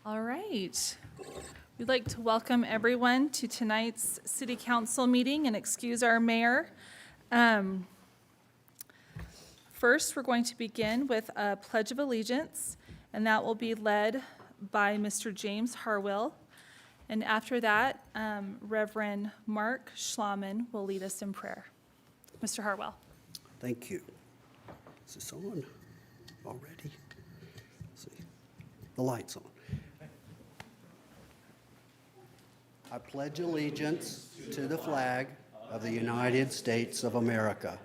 All right. We'd like to welcome everyone to tonight's City Council meeting and excuse our mayor. First, we're going to begin with a Pledge of Allegiance, and that will be led by Mr. James Harwell. And after that, Reverend Mark Schlaman will lead us in prayer. Mr. Harwell. Thank you. Is this on already? Let's see. The light's on. I pledge allegiance to the flag of the United States of America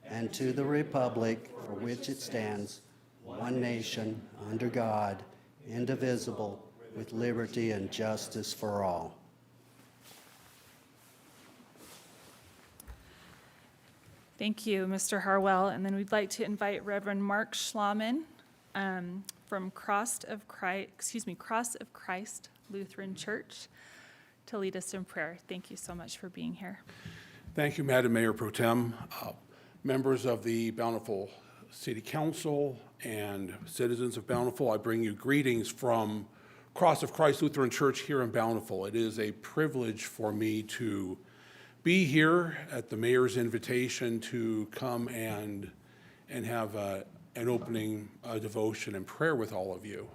and to the republic for which it stands, one nation, under God, indivisible, with liberty and justice for all. Thank you, Mr. Harwell. And then we'd like to invite Reverend Mark Schlaman from Cross of Christ Lutheran Church to lead us in prayer. Thank you so much for being here. Thank you, Madam Mayor Pro Tem, members of the Bountiful City Council and citizens of Bountiful. I bring you greetings from Cross of Christ Lutheran Church here in Bountiful. It is a privilege for me to be here at the mayor's invitation to come and have an opening devotion and prayer with all of you.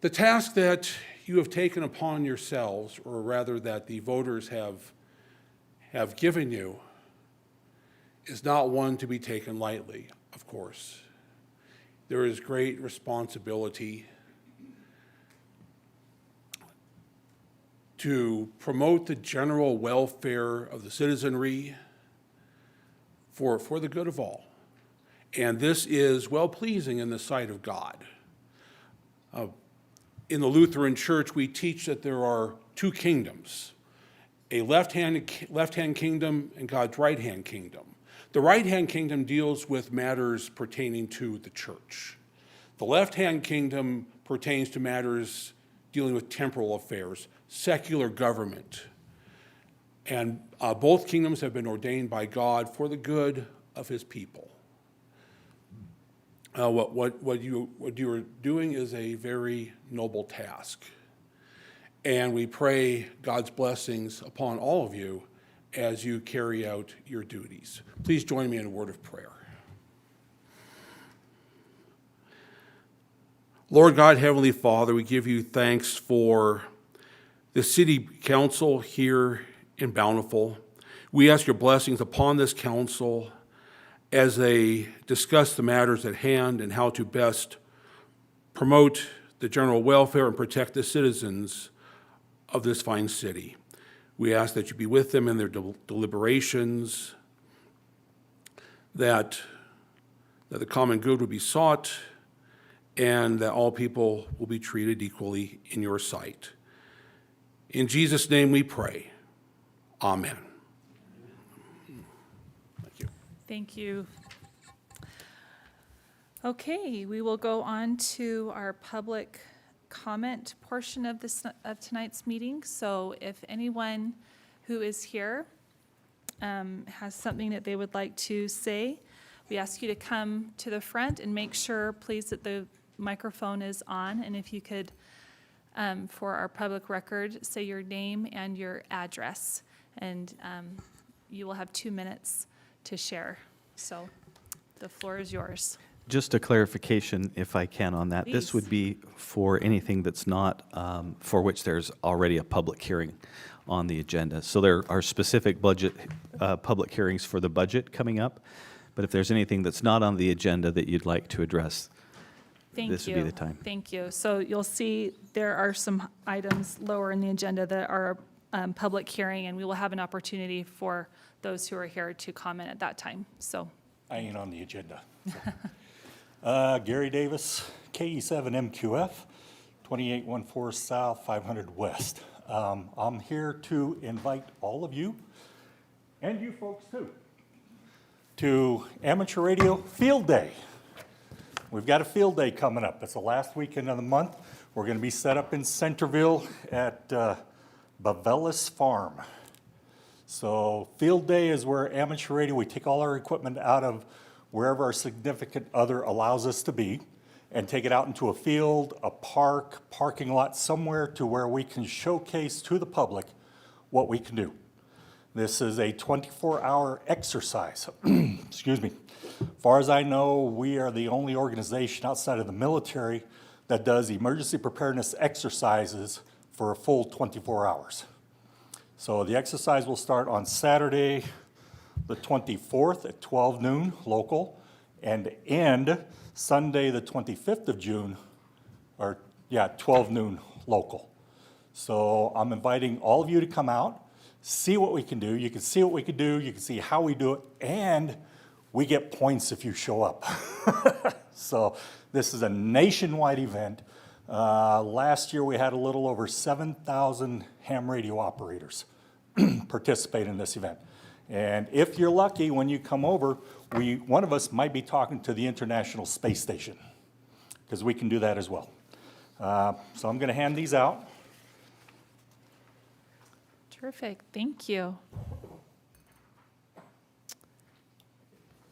The task that you have taken upon yourselves, or rather that the voters have given you, is not one to be taken lightly, of course. There is great responsibility to promote the general welfare of the citizenry for the good of all. And this is well-pleasing in the sight of God. In the Lutheran Church, we teach that there are two kingdoms, a left-hand kingdom and God's right-hand kingdom. The right-hand kingdom deals with matters pertaining to the church. The left-hand kingdom pertains to matters dealing with temporal affairs, secular government. And both kingdoms have been ordained by God for the good of his people. What you are doing is a very noble task. And we pray God's blessings upon all of you as you carry out your duties. Please join me in a word of prayer. Lord God, Heavenly Father, we give you thanks for the City Council here in Bountiful. We ask your blessings upon this council as they discuss the matters at hand and how to best promote the general welfare and protect the citizens of this fine city. We ask that you be with them in their deliberations, that the common good will be sought, and that all people will be treated equally in your sight. In Jesus' name we pray. Amen. Thank you. Thank you. Okay, we will go on to our public comment portion of tonight's meeting. So if anyone who is here has something that they would like to say, we ask you to come to the front and make sure, please, that the microphone is on. And if you could, for our public record, say your name and your address. And you will have 2 minutes to share. So the floor is yours. Just a clarification, if I can, on that. Please. This would be for anything that's not, for which there's already a public hearing on the agenda. So there are specific budget, public hearings for the budget coming up. But if there's anything that's not on the agenda that you'd like to address, this would be the time. Thank you. So you'll see there are some items lower in the agenda that are public hearing, and we will have an opportunity for those who are here to comment at that time. So I ain't on the agenda. Gary Davis, KE7MQF, 2814 South, 500 West. I'm here to invite all of you, and you folks too, to Amateur Radio Field Day. We've got a field day coming up. It's the last weekend of the month. We're going to be set up in Centerville at Bavelis Farm. So field day is where amateur radio, we take all our equipment out of wherever our significant other allows us to be, and take it out into a field, a park, parking lot, somewhere to where we can showcase to the public what we can do. This is a 24-hour exercise. Excuse me. Far as I know, we are the only organization outside of the military that does emergency preparedness exercises for a full 24 hours. So the exercise will start on Saturday, the 24th at 12 noon local, and end Sunday, the 25th of June, 12 noon local. So I'm inviting all of you to come out, see what we can do. You can see what we can do, you can see how we do it, and we get points if you show up. So this is a nationwide event. Last year we had a little over 7,000 ham radio operators participate in this event. And if you're lucky, when you come over, one of us might be talking to the International Space Station, because we can do that as well. So I'm going to hand these out. Terrific, thank you.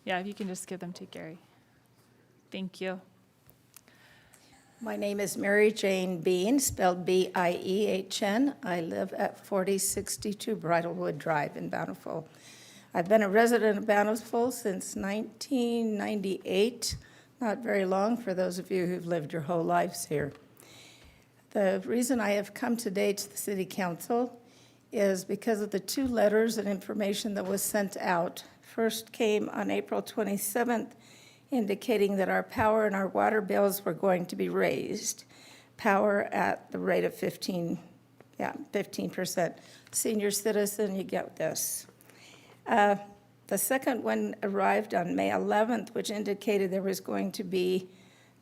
Yeah, if you can just give them to Gary. Thank you. My name is Mary Jane Bean, spelled B-I-E-H-N. I live at 4062 Bridlewood Drive in Bountiful. I've been a resident of Bountiful since 1998, not very long for those of you who've lived your whole lives here. The reason I have come today to the City Council is because of the two letters and information that was sent out. First came on April 27th, indicating that our power and our water bills were going to be raised. Power at the rate of 15%. Senior citizen, you get this. The second one arrived on May 11th, which indicated there was going to be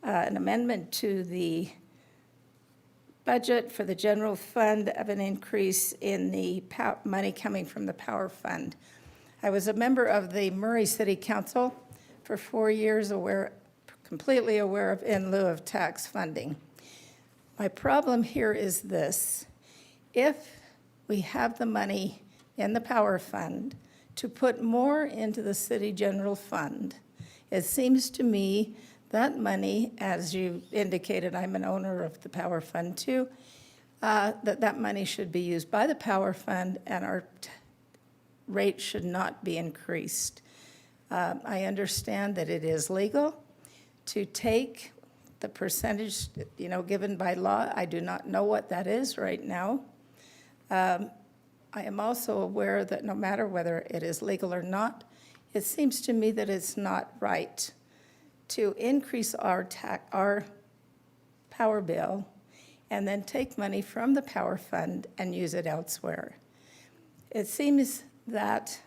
an amendment to the budget for the general fund of an increase in the money coming from the power fund. I was a member of the Murray City Council for 4 years, completely aware of in lieu of tax funding. My problem here is this. If we have the money in the power fund to put more into the city general fund, it seems to me that money, as you indicated, I'm an owner of the power fund too, that money should be used by the power fund and our rate should not be increased. I understand that it is legal to take the percentage, given by law. I do not know what that is right now. I am also aware that no matter whether it is legal or not, it seems to me that it's not right to increase our power bill and then take money from the power fund and use it elsewhere. It seems that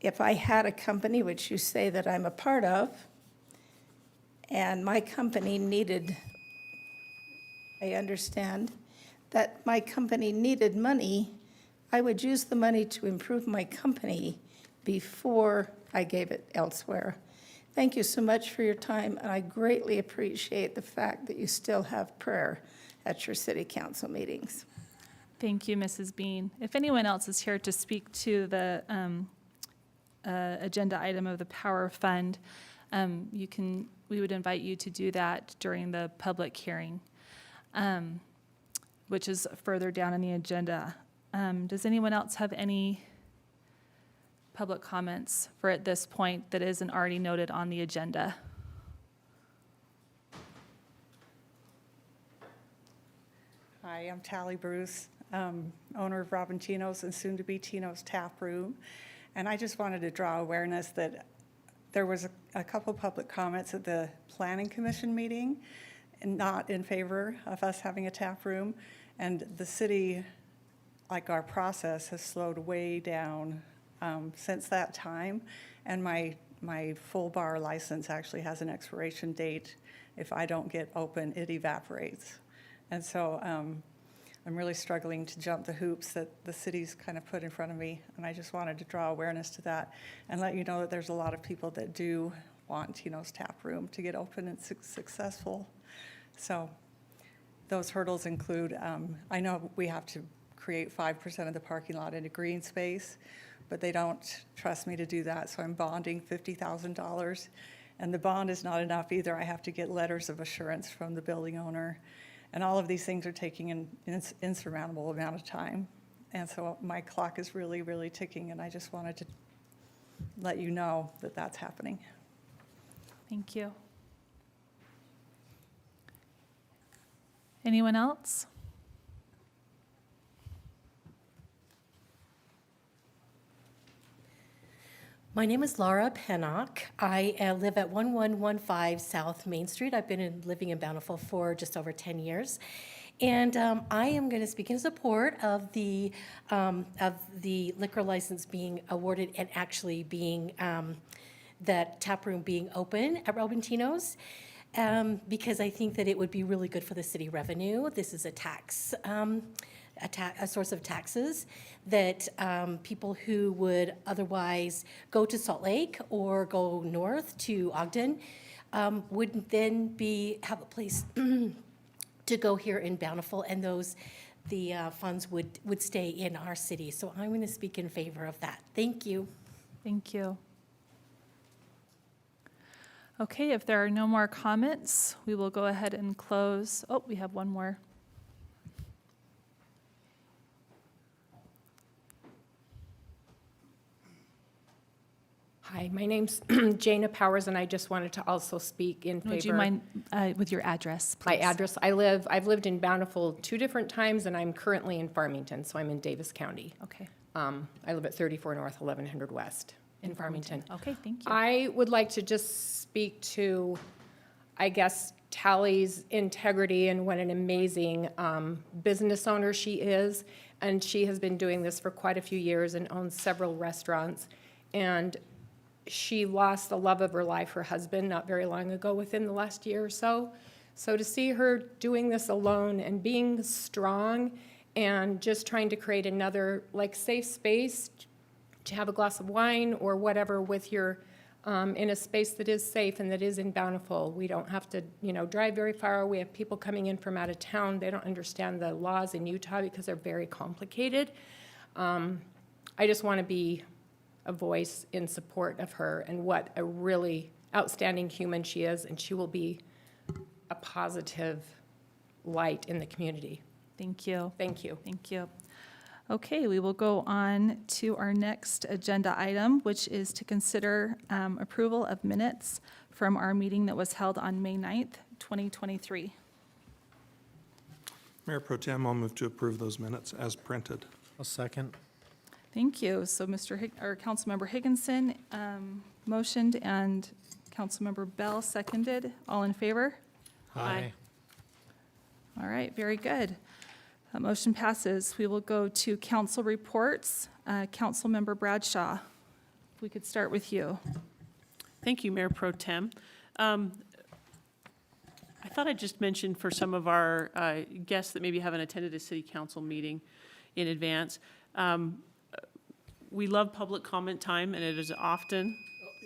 if I had a company, which you say that I'm a part of, and my company needed, I understand, that my company needed money, I would use the money to improve my company before I gave it elsewhere. Thank you so much for your time, and I greatly appreciate the fact that you still have prayer at your city council meetings. Thank you, Mrs. Bean. If anyone else is here to speak to the agenda item of the power fund, we would invite you to do that during the public hearing, which is further down in the agenda. Does anyone else have any public comments for at this point that isn't already noted on the agenda? Hi, I'm Tally Bruce, owner of Robin Tino's and soon-to-be Tino's Tap Room. And I just wanted to draw awareness that there was a couple public comments at the Planning Commission meeting, and not in favor of us having a tap room. And the city, like our process, has slowed way down since that time. And my full bar license actually has an expiration date. If I don't get open, it evaporates. And so I'm really struggling to jump the hoops that the city's kind of put in front of me, and I just wanted to draw awareness to that and let you know that there's a lot of people that do want Tino's Tap Room to get open and successful. So those hurdles include, I know we have to create 5% of the parking lot into green space, but they don't trust me to do that, so I'm bonding $50,000. And the bond is not enough either. I have to get letters of assurance from the building owner. And all of these things are taking an insurmountable amount of time. And so my clock is really, really ticking, and I just wanted to let you know that that's happening. Thank you. Anyone else? My name is Laura Pennock. I live at 1115 South Main Street. I've been living in Bountiful for just over 10 years. And I am going to speak in support of the liquor license being awarded and actually being, that tap room being open at Robintino's, because I think that it would be really good for the city revenue. This is a tax, a source of taxes that people who would otherwise go to Salt Lake or go north to Ogden would then have a place to go here in Bountiful, and the funds would stay in our city. So I'm going to speak in favor of that. Thank you. Thank you. Okay, if there are no more comments, we will go ahead and close. Oh, we have one more. Hi, my name's Jana Powers, and I just wanted to also speak in favor. Would you mind with your address, My please? address, I've lived in Bountiful 2 different times, and I'm currently in Farmington, so I'm in Davis County. Okay. I live at 34 North, 1100 West in Farmington. Okay, thank you. I would like to just speak to, I guess, Tally's integrity and what an amazing business owner she is. And she has been doing this for quite a few years and owns several restaurants. And she lost the love of her life, her husband, not very long ago, within the last year or so. So to see her doing this alone and being strong and just trying to create another safe space to have a glass of wine or whatever with your, in a space that is safe and that is in Bountiful. We don't have to, drive very far. We have people coming in from out of town. They don't understand the laws in Utah because they're very complicated. I just want to be a voice in support of her and what a really outstanding human she is, and she will be a positive light in the community. Thank you. Thank you. Thank you. Okay, we will go on to our next agenda item, which is to consider approval of minutes from our meeting that was held on May 9th, 2023. Mayor Pro Tem, I'll move to approve those minutes as printed. A second. Thank you. So Councilmember Higginson motioned and Councilmember Bell seconded. All in favor? Aye. All right, very good. That motion passes. We will go to council reports. Councilmember Bradshaw, if we could start with you. Thank you, Mayor Pro Tem. I thought I'd just mention for some of our guests that maybe haven't attended a city council meeting in advance, we love public comment time, and it is often,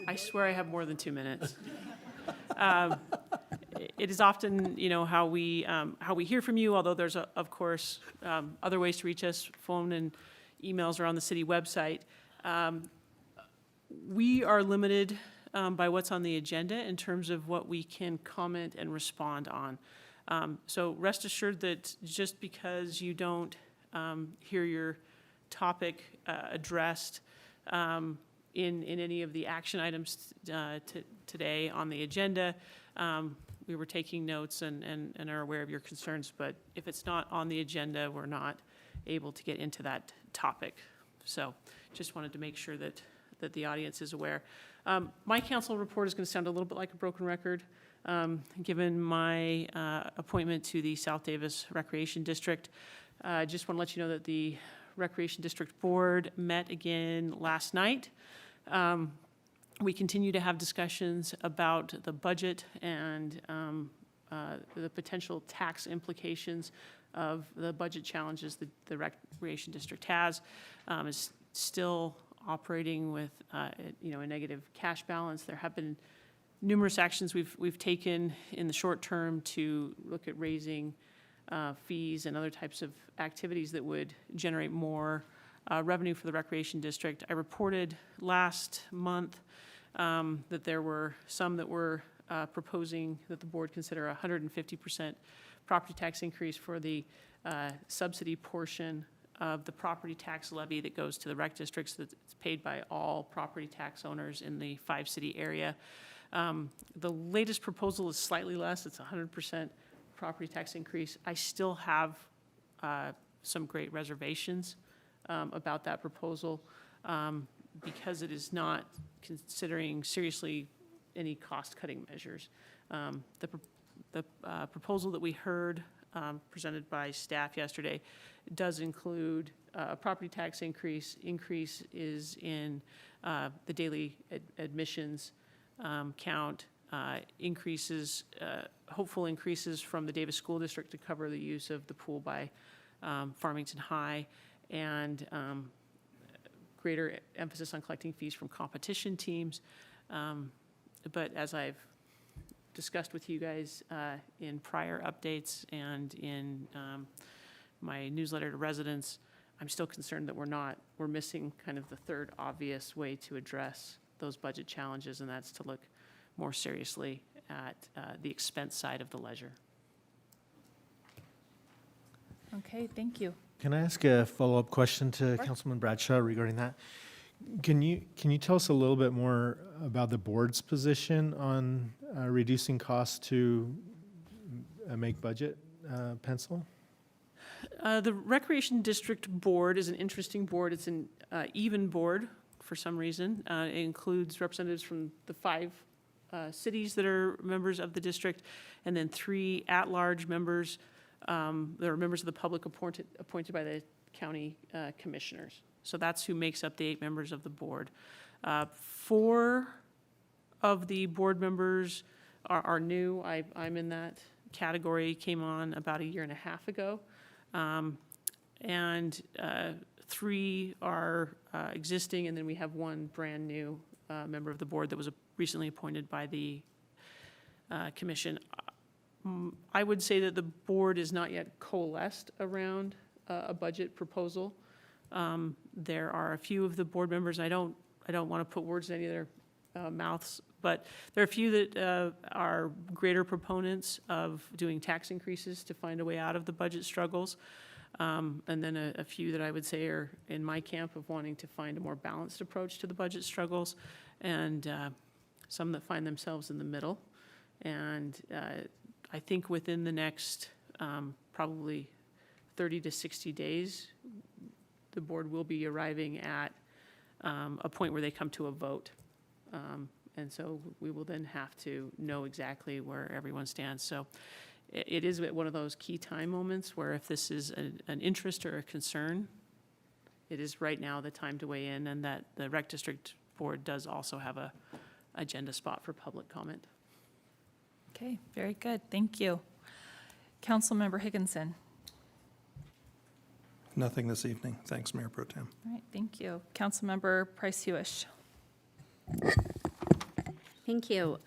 I swear I have more than 2 minutes. It is often, how we hear from you, although there's, of course, other ways to reach us. Phone and emails are on the city website. We are limited by what's on the agenda in terms of what we can comment and respond on. So rest assured that just because you don't hear your topic addressed in any of the action items today on the agenda, we were taking notes and are aware of your concerns, but if it's not on the agenda, we're not able to get into that topic. So just wanted to make sure that the audience is aware. My council report is going to sound a little bit like a broken record, given my appointment to the South Davis Recreation District. I just want to let you know that the Recreation District Board met again last night. We continue to have discussions about the budget and the potential tax implications of the budget challenges that the Recreation District has. Is still operating with a negative cash balance. There have been numerous actions we've taken in the short term to look at raising fees and other types of activities that would generate more revenue for the Recreation District. I reported last month that there were some that were proposing that the board consider a 150% property tax increase for the subsidy portion of the property tax levy that goes to the rec districts that's paid by all property tax owners in the 5-city area. The latest proposal is slightly less. It's 100% property tax increase. I still have some great reservations about that proposal because it is not considering seriously any cost-cutting measures. The proposal that we heard presented by staff yesterday does include a property tax increase. Increase is in the daily admissions count, increases, hopeful increases from the Davis School District to cover the use of the pool by Farmington High, and greater emphasis on collecting fees from competition teams. But as I've discussed with you guys in prior updates and in my newsletter to residents, I'm still concerned that we're missing kind of the third obvious way to address those budget challenges, and that's to look more seriously at the expense side of the ledger. Okay, thank you. Can I ask a follow-up question to Councilman Bradshaw regarding that? Can you tell us a little bit more about the board's position on reducing costs to make budget pencil? The Recreation District Board is an interesting board. It's an even board for some reason. It includes representatives from the 5 cities that are members of the district, and then 3 at-large members that are members of the public appointed by the county commissioners. So that's who makes up the 8 members of the board. 4 of the board members are new. I'm in that category, came on about a year and a half ago. And 3 are existing, and then we have 1 brand-new member of the board that was recently appointed by the commission. I would say that the board is not yet coalesced around a budget proposal. There are a few of the board members, I don't want to put words in any of their mouths, but there are a few that are greater proponents of doing tax increases to find a way out of the budget struggles. And then a few that I would say are in my camp of wanting to find a more balanced approach to the budget struggles, and some that find themselves in the middle. And I think within the next probably 30 to 60 days, the board will be arriving at a point where they come to a vote. And so we will then have to know exactly where everyone stands. So it is one of those key time moments where if this is an interest or a concern, it is right now the time to weigh in, and that the Rec District Board does also have a agenda spot for public comment. Okay, very good. Thank you. Councilmember Higginson. Nothing this evening. Thanks, Mayor Pro Tem. All right, thank you. Councilmember Price Hewish. Thank you.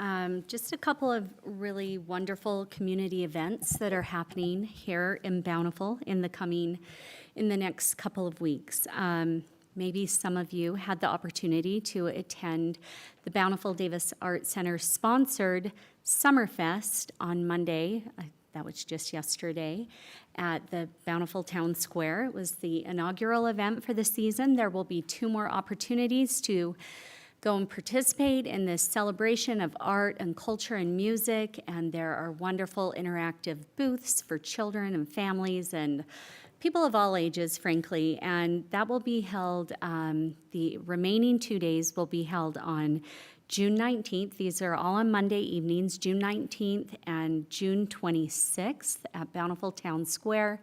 Just a couple of really wonderful community events that are happening here in Bountiful in the next couple of weeks. Maybe some of you had the opportunity to attend the Bountiful Davis Art Center sponsored Summerfest on Monday. That was just yesterday at the Bountiful Town Square. It was the inaugural event for the season. There will be 2 more opportunities to go and participate in this celebration of art and culture and music, and there are wonderful interactive booths for children and families and people of all ages, frankly, and that will be held, the remaining 2 days will be held on June 19th. These are all on Monday evenings, June 19th and June 26th at Bountiful Town Square.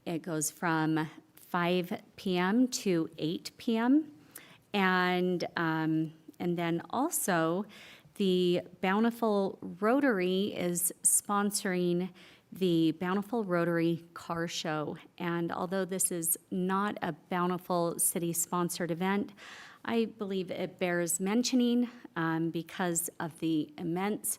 It goes from 5 p.m. to 8 p.m. And then also the Bountiful Rotary is sponsoring the Bountiful Rotary Car Show. And although this is not a Bountiful City-sponsored event, I believe it bears mentioning because of the immense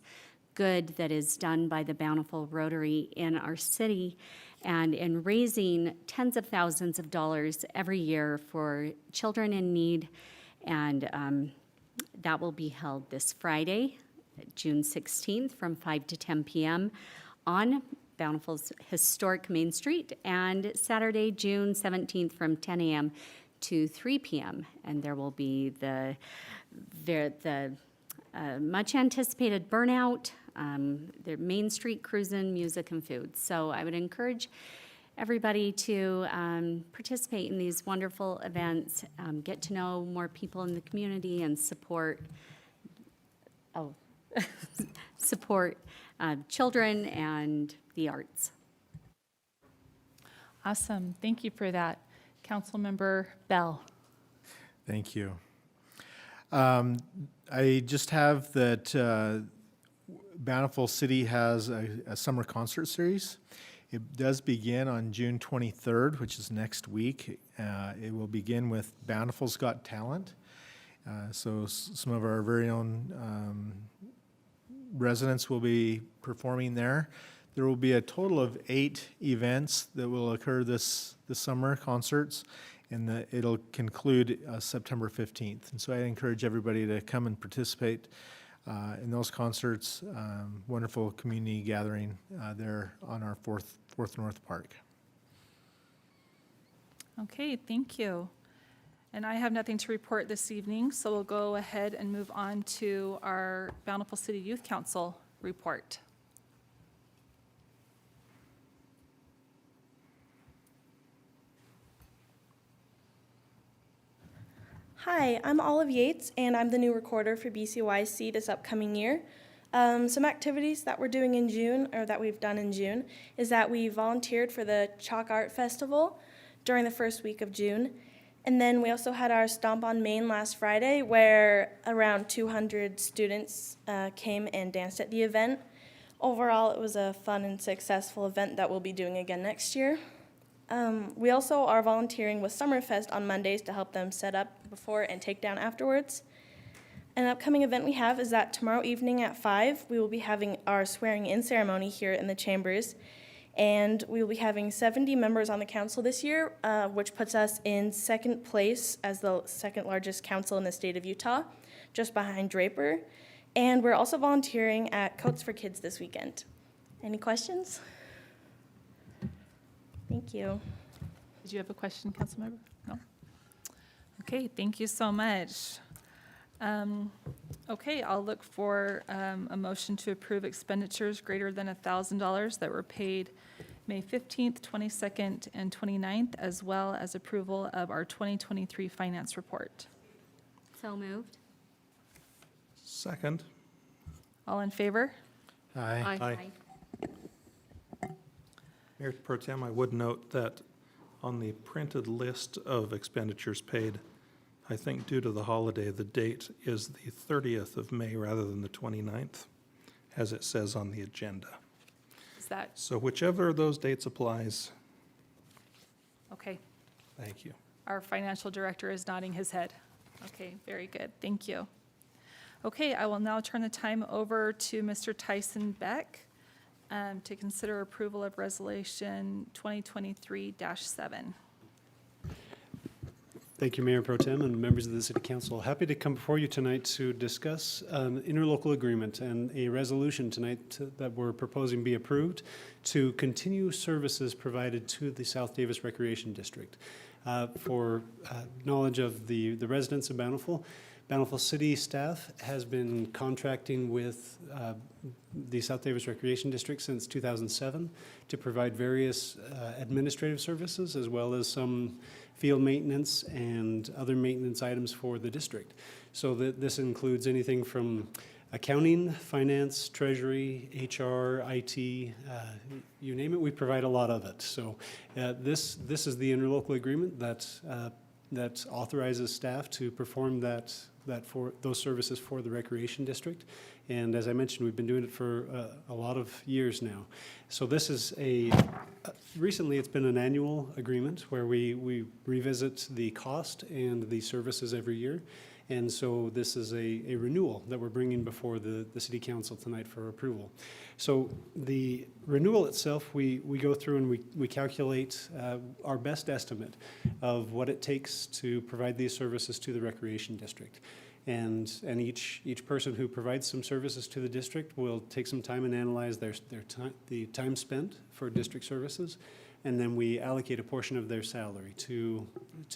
good that is done by the Bountiful Rotary in our city and in raising tens of thousands of dollars every year for children in need and That will be held this Friday, June 16th, from 5 to 10 p.m. on Bountiful's historic Main Street, and Saturday, June 17th, from 10 a.m. to 3 p.m. And there will be the much anticipated burnout, the Main Street cruising, music, and food. So I would encourage everybody to participate in these wonderful events, get to know more people in the community, and support support children and the arts. Awesome. Thank you for that. Councilmember Bell. Thank you. I just have that Bountiful City has a summer concert series. It does begin on June 23rd, which is next week. It will begin with Bountiful's Got Talent. So some of our very own residents will be performing there. There will be a total of 8 events that will occur this summer, concerts, and it'll conclude September 15th. And so I encourage everybody to come and participate in those concerts. Wonderful community gathering there on our Fourth North Park. Okay, thank you. And I have nothing to report this evening, so we'll go ahead and move on to our Bountiful City Youth Council report. Hi, I'm Olive Yates, and I'm the new recorder for BCYC this upcoming year. Some activities that we're doing in June, or that we've done in June, is that we volunteered for the Chalk Art Festival during the first week of June. And then we also had our Stomp on Main last Friday, where around 200 students came and danced at the event. Overall, it was a fun and successful event that we'll be doing again next year. We also are volunteering with Summerfest on Mondays to help them set up before and take down afterwards. An upcoming event we have is that tomorrow evening at 5, we will be having our swearing-in ceremony here in the chambers. And we will be having 70 members on the council this year, which puts us in second place as the second largest council in the state of Utah, just behind Draper. And we're also volunteering at Coats for Kids this weekend. Any questions? Thank you. Did you have a question, Councilmember? No? Okay, thank you so much. Okay, I'll look for a motion to approve expenditures greater than $1,000 that were paid May 15th, 22nd, and 29th, as well as approval of our 2023 finance report. So moved. Second. All in favor? Aye. Aye. Mayor Pro Tem, I would note that on the printed list of expenditures paid, I think due to the holiday, the date is the 30th of May rather than the 29th, as it says on the agenda. Is that, So whichever of those dates applies, okay. thank you. Our financial director is nodding his head. Okay, very good, thank you. Okay, I will now turn the time over to Mr. Tyson Beck to consider approval of resolution 2023-7. Thank you, Mayor Pro Tem and members of the City Council. Happy to come before you tonight to discuss an interlocal agreement and a resolution tonight that we're proposing be approved to continue services provided to the South Davis Recreation District. For knowledge of the residents of Bountiful, Bountiful City staff has been contracting with the South Davis Recreation District since 2007 to provide various administrative services as well as some field maintenance and other maintenance items for the district. So this includes anything from accounting, finance, treasury, HR, IT, you name it, we provide a lot of it. So this is the interlocal agreement that authorizes staff to perform for those services for the recreation district. And as I mentioned, we've been doing it for a lot of years now. So this is recently it's been an annual agreement where we revisit the cost and the services every year. And so this is a renewal that we're bringing before the City Council tonight for approval. So the renewal itself, we go through and we calculate our best estimate of what it takes to provide these services to the Recreation District. And each person who provides some services to the district will take some time and analyze their time, the time spent for district services. And then we allocate a portion of their salary to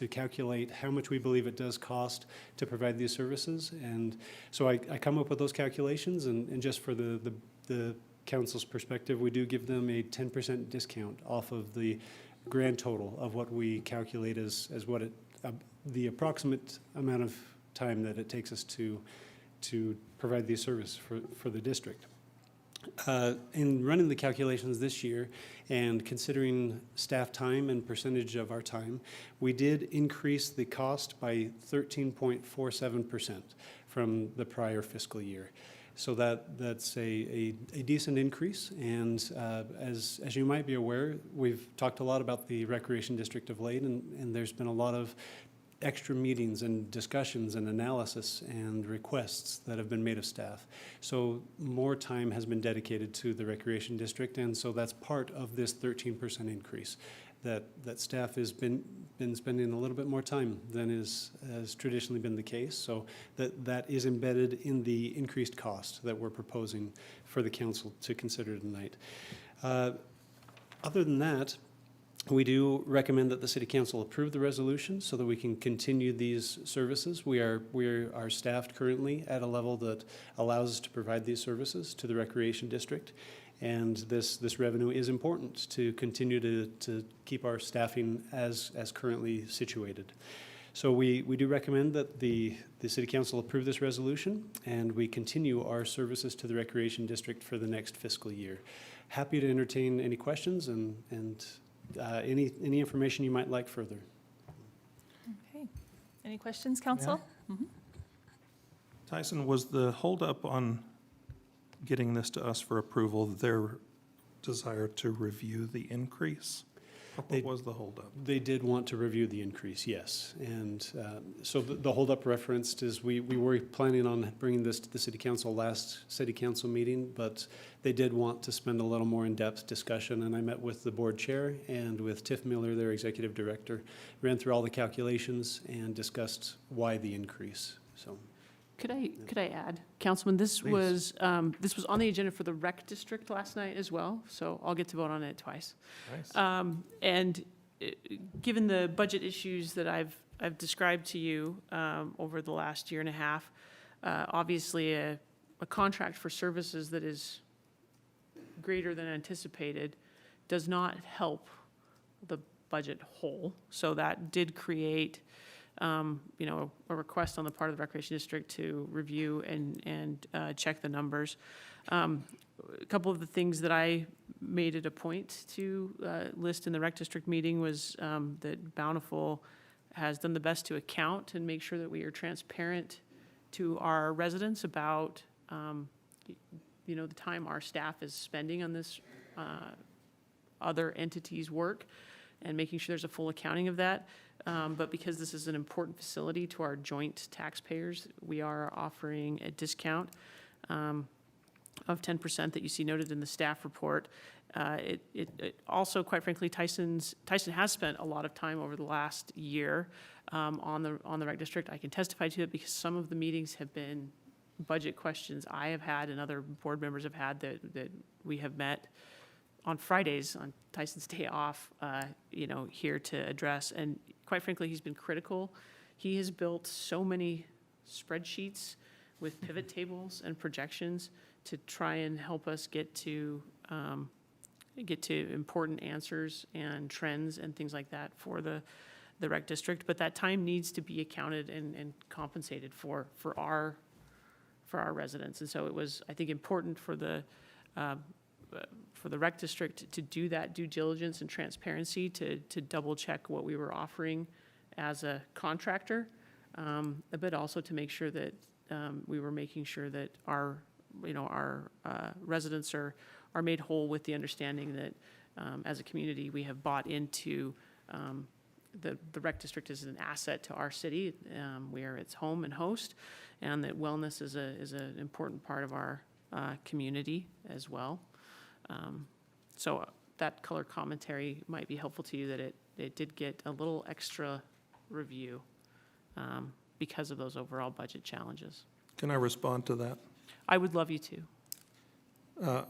calculate how much we believe it does cost to provide these services. And so I come up with those calculations, and just for the council's perspective, we do give them a 10% discount off of the grand total of what we calculate as what the approximate amount of time that it takes us to provide these services for the district. In running the calculations this year and considering staff time and percentage of our time, we did increase the cost by 13.47% from the prior fiscal year. So that's a decent increase, and as you might be aware, we've talked a lot about the Recreation District of late, and there's been a lot of extra meetings and discussions and analysis and requests that have been made of staff. So more time has been dedicated to the Recreation District, and so that's part of this 13% increase, that staff has been spending a little bit more time than has traditionally been the case. So that is embedded in the increased cost that we're proposing for the council to consider tonight. Other than that, we do recommend that the City Council approve the resolution so that we can continue these services. We are staffed currently at a level that allows us to provide these services to the Recreation District, and this revenue is important to continue to keep our staffing as currently situated. So we do recommend that the City Council approve this resolution, and we continue our services to the Recreation District for the next fiscal year. Happy to entertain any questions and any information you might like further. Okay. Any questions, council? Mhm. Tyson, was the holdup on getting this to us for approval their desire to review the increase? What was the holdup? They did want to review the increase, yes. And so the holdup referenced is we were planning on bringing this to the City Council last City Council meeting, but they did want to spend a little more in-depth discussion, and I met with the board chair and with Tiff Miller, their executive director, ran through all the calculations and discussed why the increase. So. Could I add, Councilman, this was on the agenda for the rec district last night as well, so I'll get to vote on it twice. Nice. And given the budget issues that I've described to you over the last year and a half, obviously a contract for services that is greater than anticipated does not help the budget whole. So that did create a request on the part of the Recreation District to review and check the numbers. A couple of the things that I made it a point to list in the Rec District meeting was that Bountiful has done the best to account and make sure that we are transparent to our residents about the time our staff is spending on this other entity's work, and making sure there's a full accounting of that. But because this is an important facility to our joint taxpayers, we are offering a discount of 10% that you see noted in the staff report. It also, quite frankly, Tyson has spent a lot of time over the last year on the Rec District. I can testify to it because some of the meetings have been budget questions I have had and other board members have had that we have met on Fridays on Tyson's day off, here to address. And quite frankly, he's been critical. He has built so many spreadsheets with pivot tables and projections to try and help us get to important answers and trends and things like that for the Rec District. But that time needs to be accounted and compensated for our residents. And so it was, I think, important for the Rec District to do that due diligence and transparency, to double check what we were offering as a contractor, but also to make sure that we were making sure that our residents are made whole with the understanding that as a community we have bought into the Rec District is an asset to our city. We are its home and host, and that wellness is an important part of our community as well. So that color commentary might be helpful to you, that it did get a little extra review. because of those overall budget challenges. Can I respond to that? I would love you to.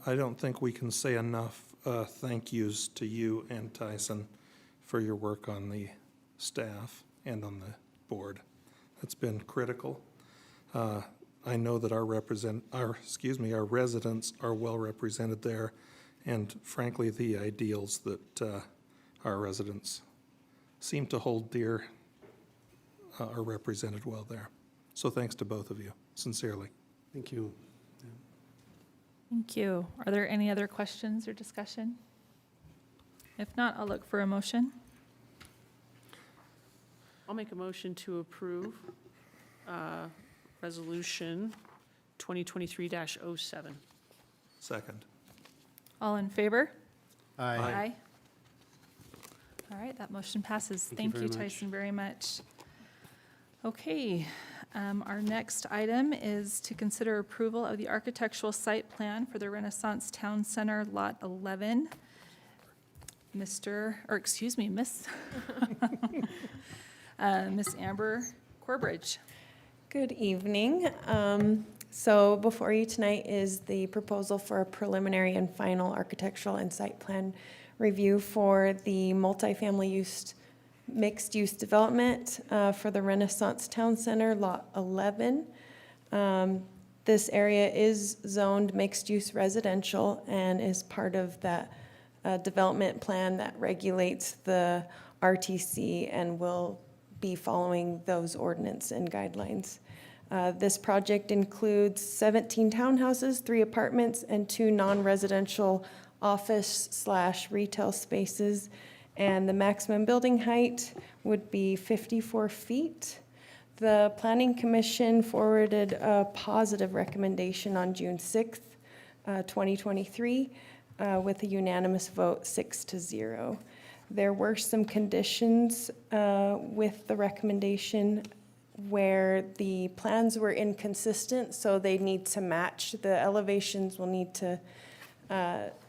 I don't think we can say enough thank yous to you and Tyson for your work on the staff and on the board. That's been critical. I know that our residents are well represented there, and frankly, the ideals that our residents seem to hold dear are represented well there. So thanks to both of you, sincerely. Thank you. Thank you. Are there any other questions or discussion? If not, I'll look for a motion. I'll make a motion to approve Resolution 2023-07. Second. All in favor? Aye. All right, that motion passes. Thank you Thank you, very much. Tyson, very much. Okay, our next item is to consider approval of the architectural site plan for the Renaissance Town Center, Lot 11. Miss Miss Amber Corbridge. Good evening. So before you tonight is the proposal for a preliminary and final architectural and site plan review for the multifamily mixed-use development for the Renaissance Town Center, Lot 11. This area is zoned mixed-use residential and is part of that development plan that regulates the RTC and will be following those ordinance and guidelines. This project includes 17 townhouses, 3 apartments, and 2 non-residential office/retail spaces. And the maximum building height would be 54 feet. The Planning Commission forwarded a positive recommendation on June 6th, 2023, with a unanimous vote 6-0. There were some conditions with the recommendation where the plans were inconsistent, so they need to match. The elevations will need to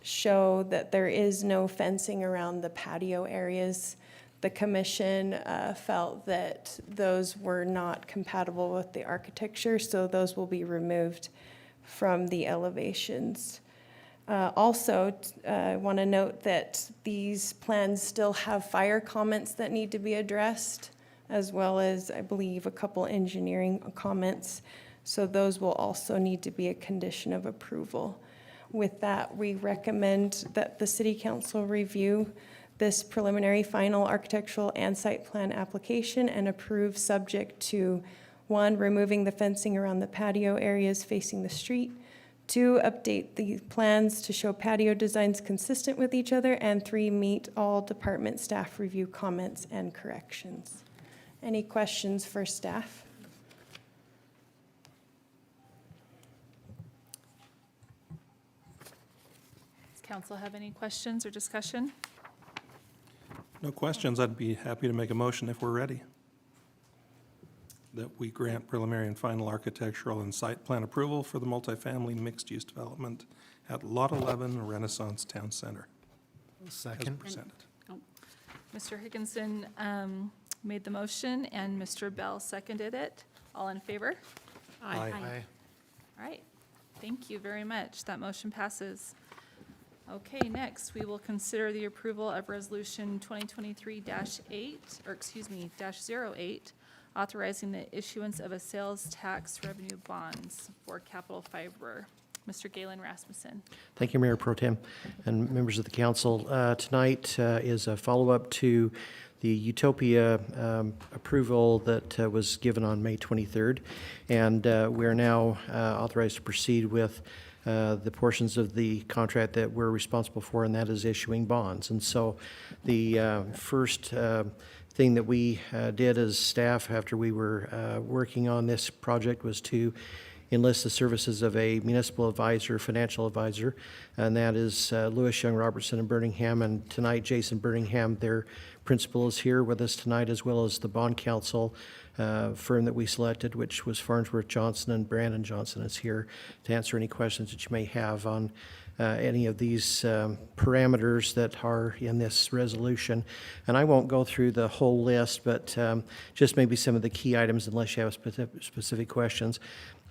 show that there is no fencing around the patio areas. The commission felt that those were not compatible with the architecture, so those will be removed from the elevations. Also, I want to note that these plans still have fire comments that need to be addressed, as well as, I believe, a couple engineering comments. So those will also need to be a condition of approval. With that, we recommend that the City Council review this preliminary final architectural and site plan application and approve subject to 1, removing the fencing around the patio areas facing the street, 2, update the plans to show patio designs consistent with each other, and 3, meet all department staff review comments and corrections. Any questions for staff? Does council have any questions or discussion? No questions. I'd be happy to make a motion if we're ready. That we grant preliminary and final architectural and site plan approval for the multifamily mixed-use development at Lot 11 Renaissance Town Center. As Second. presented. Mr. Higginson made the motion and Mr. Bell seconded it. All in favor? Aye. All right, thank you very much. That motion passes. Okay, next, we will consider the approval of Resolution 2023-08, authorizing the issuance of a sales tax revenue bonds for Capital Fiber. Mr. Galen Rasmussen. Thank you, Mayor Pro Tem and members of the council. Tonight is a follow-up to the Utopia approval that was given on May 23rd, and we are now authorized to proceed with the portions of the contract that we're responsible for, and that is issuing bonds. And so the first thing that we did as staff after we were working on this project was to enlist the services of a municipal advisor, financial advisor, and that is Lewis Young Robertson in Birmingham. And tonight, Jason Birmingham, their principal, is here with us tonight, as well as the bond counsel firm that we selected, which was Farnsworth Johnson, and Brandon Johnson is here to answer any questions that you may have on any of these parameters that are in this resolution. And I won't go through the whole list, but just maybe some of the key items unless you have specific questions.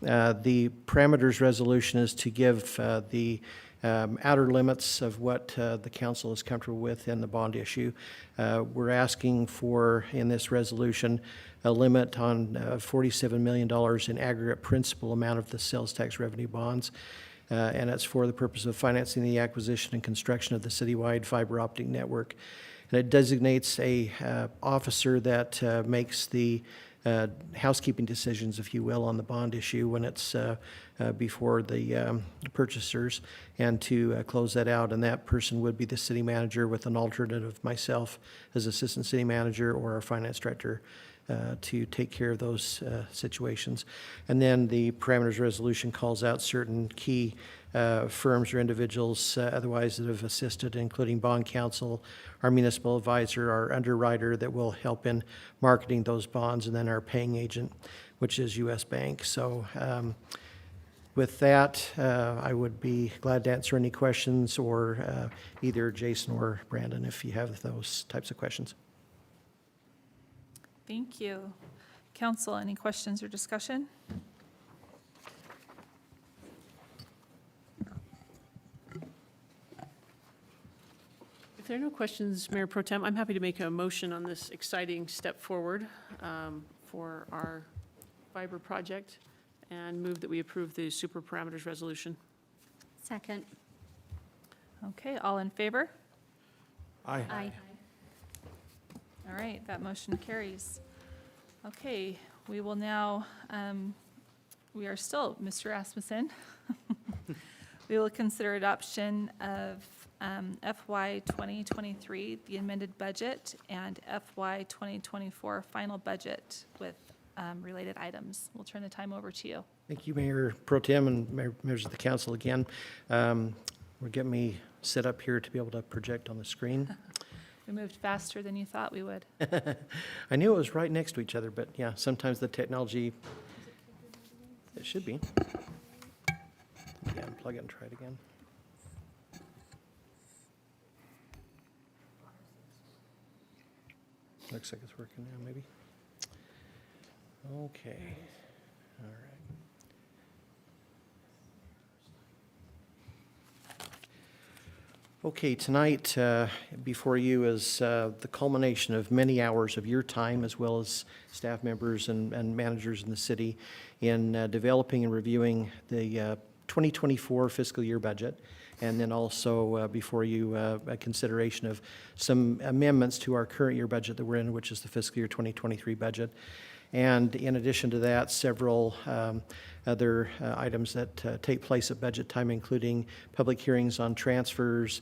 The parameters resolution is to give the outer limits of what the council is comfortable with in the bond issue. We're asking for, in this resolution, a limit on $47 million in aggregate principal amount of the sales tax revenue bonds. And it's for the purpose of financing the acquisition and construction of the citywide fiber optic network. And it designates a officer that makes the housekeeping decisions, if you will, on the bond issue when it's before the purchasers, and to close that out. And that person would be the city manager with an alternate of myself as assistant city manager or our finance director to take care of those situations. And then the parameters resolution calls out certain key firms or individuals otherwise that have assisted, including bond counsel, our municipal advisor, our underwriter that will help in marketing those bonds, and then our paying agent, which is U.S. Bank. So with that, I would be glad to answer any questions, or either Jason or Brandon if you have those types of questions. Thank you. Council, any questions or discussion? If there are no questions, Mayor Pro Tem, I'm happy to make a motion on this exciting step forward for our fiber project, and move that we approve the super parameters resolution. Second. Okay, all in favor? Aye. Aye. All right, that motion carries. Okay, we will now, we are still, Mr. Rasmussen. We will consider adoption of FY 2023, the amended budget, and FY 2024 final budget with related items. We'll turn the time over to you. Thank you, Mayor Pro Tem and members of the council again. We're getting me set up here to be able to project on the screen. We moved faster than you thought we would. I knew it was right next to each other, but yeah, sometimes the technology, it should be. Yeah, unplug it and try it again. Looks like it's working now, maybe. Okay, all right. Okay, tonight before you is the culmination of many hours of your time, as well as staff members and managers in the city, in developing and reviewing the 2024 fiscal year budget, and then also before you a consideration of some amendments to our current year budget that we're in, which is the fiscal year 2023 budget. And in addition to that, several other items that take place at budget time, including public hearings on transfers,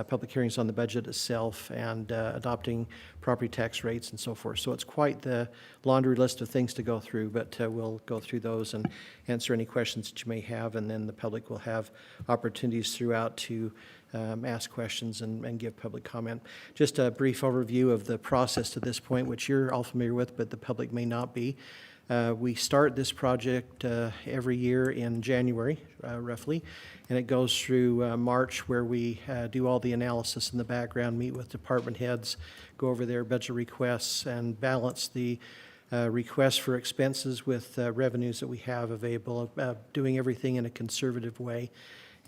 public hearings on the budget itself, and adopting property tax rates and so forth. So it's quite the laundry list of things to go through, but we'll go through those and answer any questions that you may have, and then the public will have opportunities throughout to ask questions and give public comment. Just a brief overview of the process to this point, which you're all familiar with, but the public may not be. We start this project every year in January, roughly, and it goes through March, where we do all the analysis in the background, meet with department heads, go over their budget requests, and balance the requests for expenses with revenues that we have available, doing everything in a conservative way.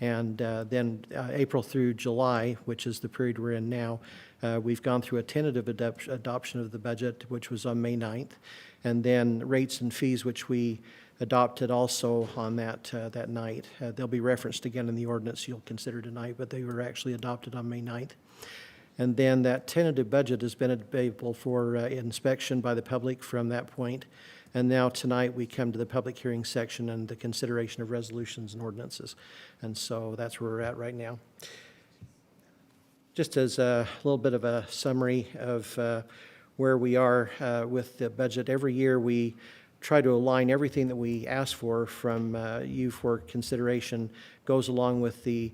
And then April through July, which is the period we're in now, we've gone through a tentative adoption of the budget, which was on May 9th. And then rates and fees, which we adopted also on that night. They'll be referenced again in the ordinance you'll consider tonight, but they were actually adopted on May 9th. And then that tentative budget has been available for inspection by the public from that point. And now tonight we come to the public hearing section and the consideration of resolutions and ordinances. And so that's where we're at right now. Just as a little bit of a summary of where we are with the budget, every year we try to align everything that we ask for from you for consideration goes along with the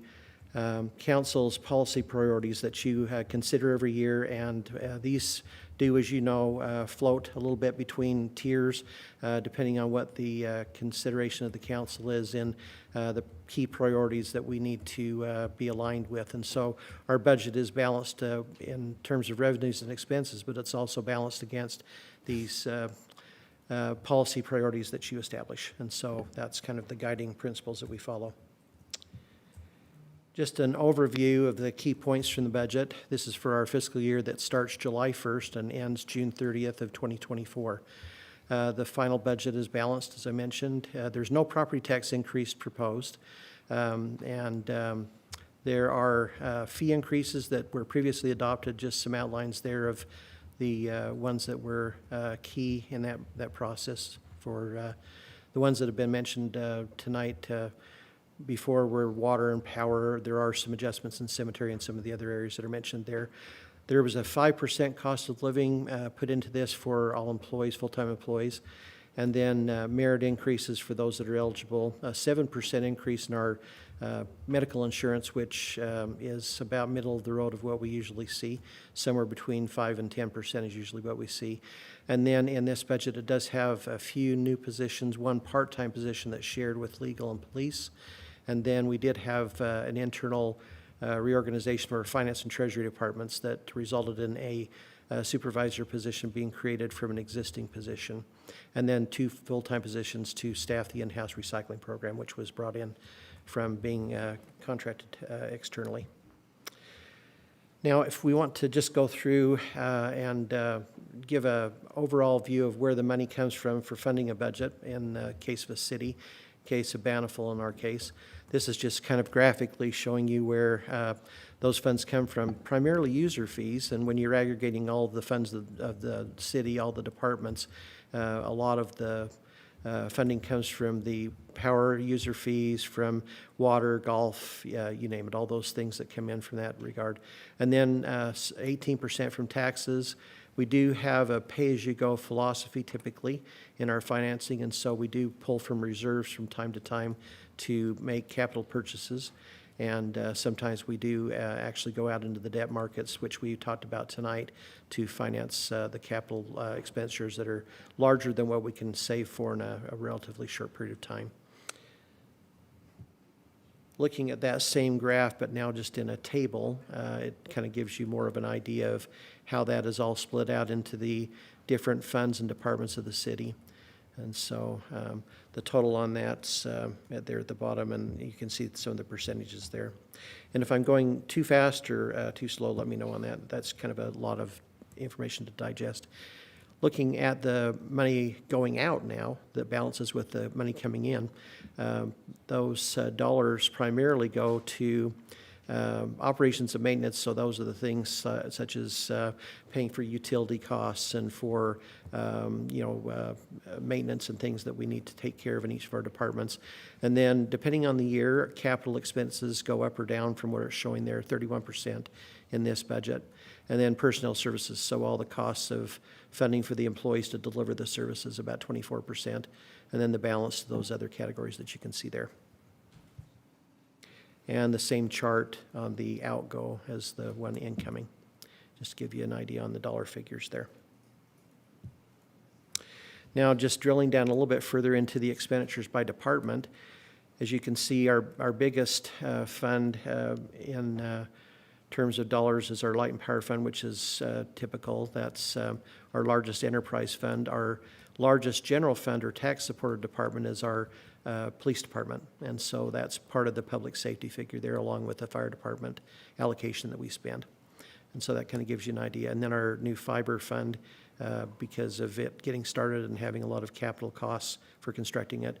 council's policy priorities that you consider every year, and these do, as you know, float a little bit between tiers, depending on what the consideration of the council is in the key priorities that we need to be aligned with. And so our budget is balanced in terms of revenues and expenses, but it's also balanced against these policy priorities that you establish. And so that's kind of the guiding principles that we follow. Just an overview of the key points from the budget. This is for our fiscal year that starts July 1st and ends June 30th of 2024. The final budget is balanced, as I mentioned. There's no property tax increase proposed. There are fee increases that were previously adopted, just some outlines there of the ones that were key in that process. For the ones that have been mentioned tonight before were water and power. There are some adjustments in cemetery and some of the other areas that are mentioned there. There was a 5% cost of living put into this for all employees, full-time employees, and then merit increases for those that are eligible. A 7% increase in our medical insurance, which is about middle of the road of what we usually see. Somewhere between 5 and 10% is usually what we see. And then in this budget, it does have a few new positions, one part-time position that's shared with legal and police. And then we did have an internal reorganization for our finance and treasury departments that resulted in a supervisor position being created from an existing position. And then 2 full-time positions to staff the in-house recycling program, which was brought in from being contracted externally. Now, if we want to just go through and give an overall view of where the money comes from for funding a budget in the case of a city, case of Bountiful in our case, this is just kind of graphically showing you where those funds come from, primarily user fees. And when you're aggregating all of the funds of the city, all the departments, a lot of the funding comes from the power user fees, from water, golf, you name it, all those things that come in from that regard. And then 18% from taxes. We do have a pay-as-you-go philosophy typically in our financing, and so we do pull from reserves from time to time to make capital purchases. And sometimes we do actually go out into the debt markets, which we talked about tonight, to finance the capital expenditures that are larger than what we can save for in a relatively short period of time. Looking at that same graph, but now just in a table, it kind of gives you more of an idea of how that is all split out into the different funds and departments of the city. And so the total on that's there at the bottom, and you can see some of the percentages there. And if I'm going too fast or too slow, let me know on that. That's kind of a lot of information to digest. Looking at the money going out now, that balances with the money coming in, those dollars primarily go to operations and maintenance. So those are the things such as paying for utility costs and for maintenance and things that we need to take care of in each of our departments. And then depending on the year, capital expenses go up or down from what it's showing there, 31% in this budget. And then personnel services, so all the costs of funding for the employees to deliver the services, about 24%. And then the balance to those other categories that you can see there. And the same chart on the outgo as the one incoming, just to give you an idea on the dollar figures there. Now, just drilling down a little bit further into the expenditures by department, as you can see, our biggest fund in terms of dollars is our Light and Power Fund, which is typical. That's our largest enterprise fund. Our largest general fund or tax-supported department is our police department. And so that's part of the public safety figure there, along with the fire department allocation that we spend. And so that kind of gives you an idea. And then our new fiber fund, because of it getting started and having a lot of capital costs for constructing it,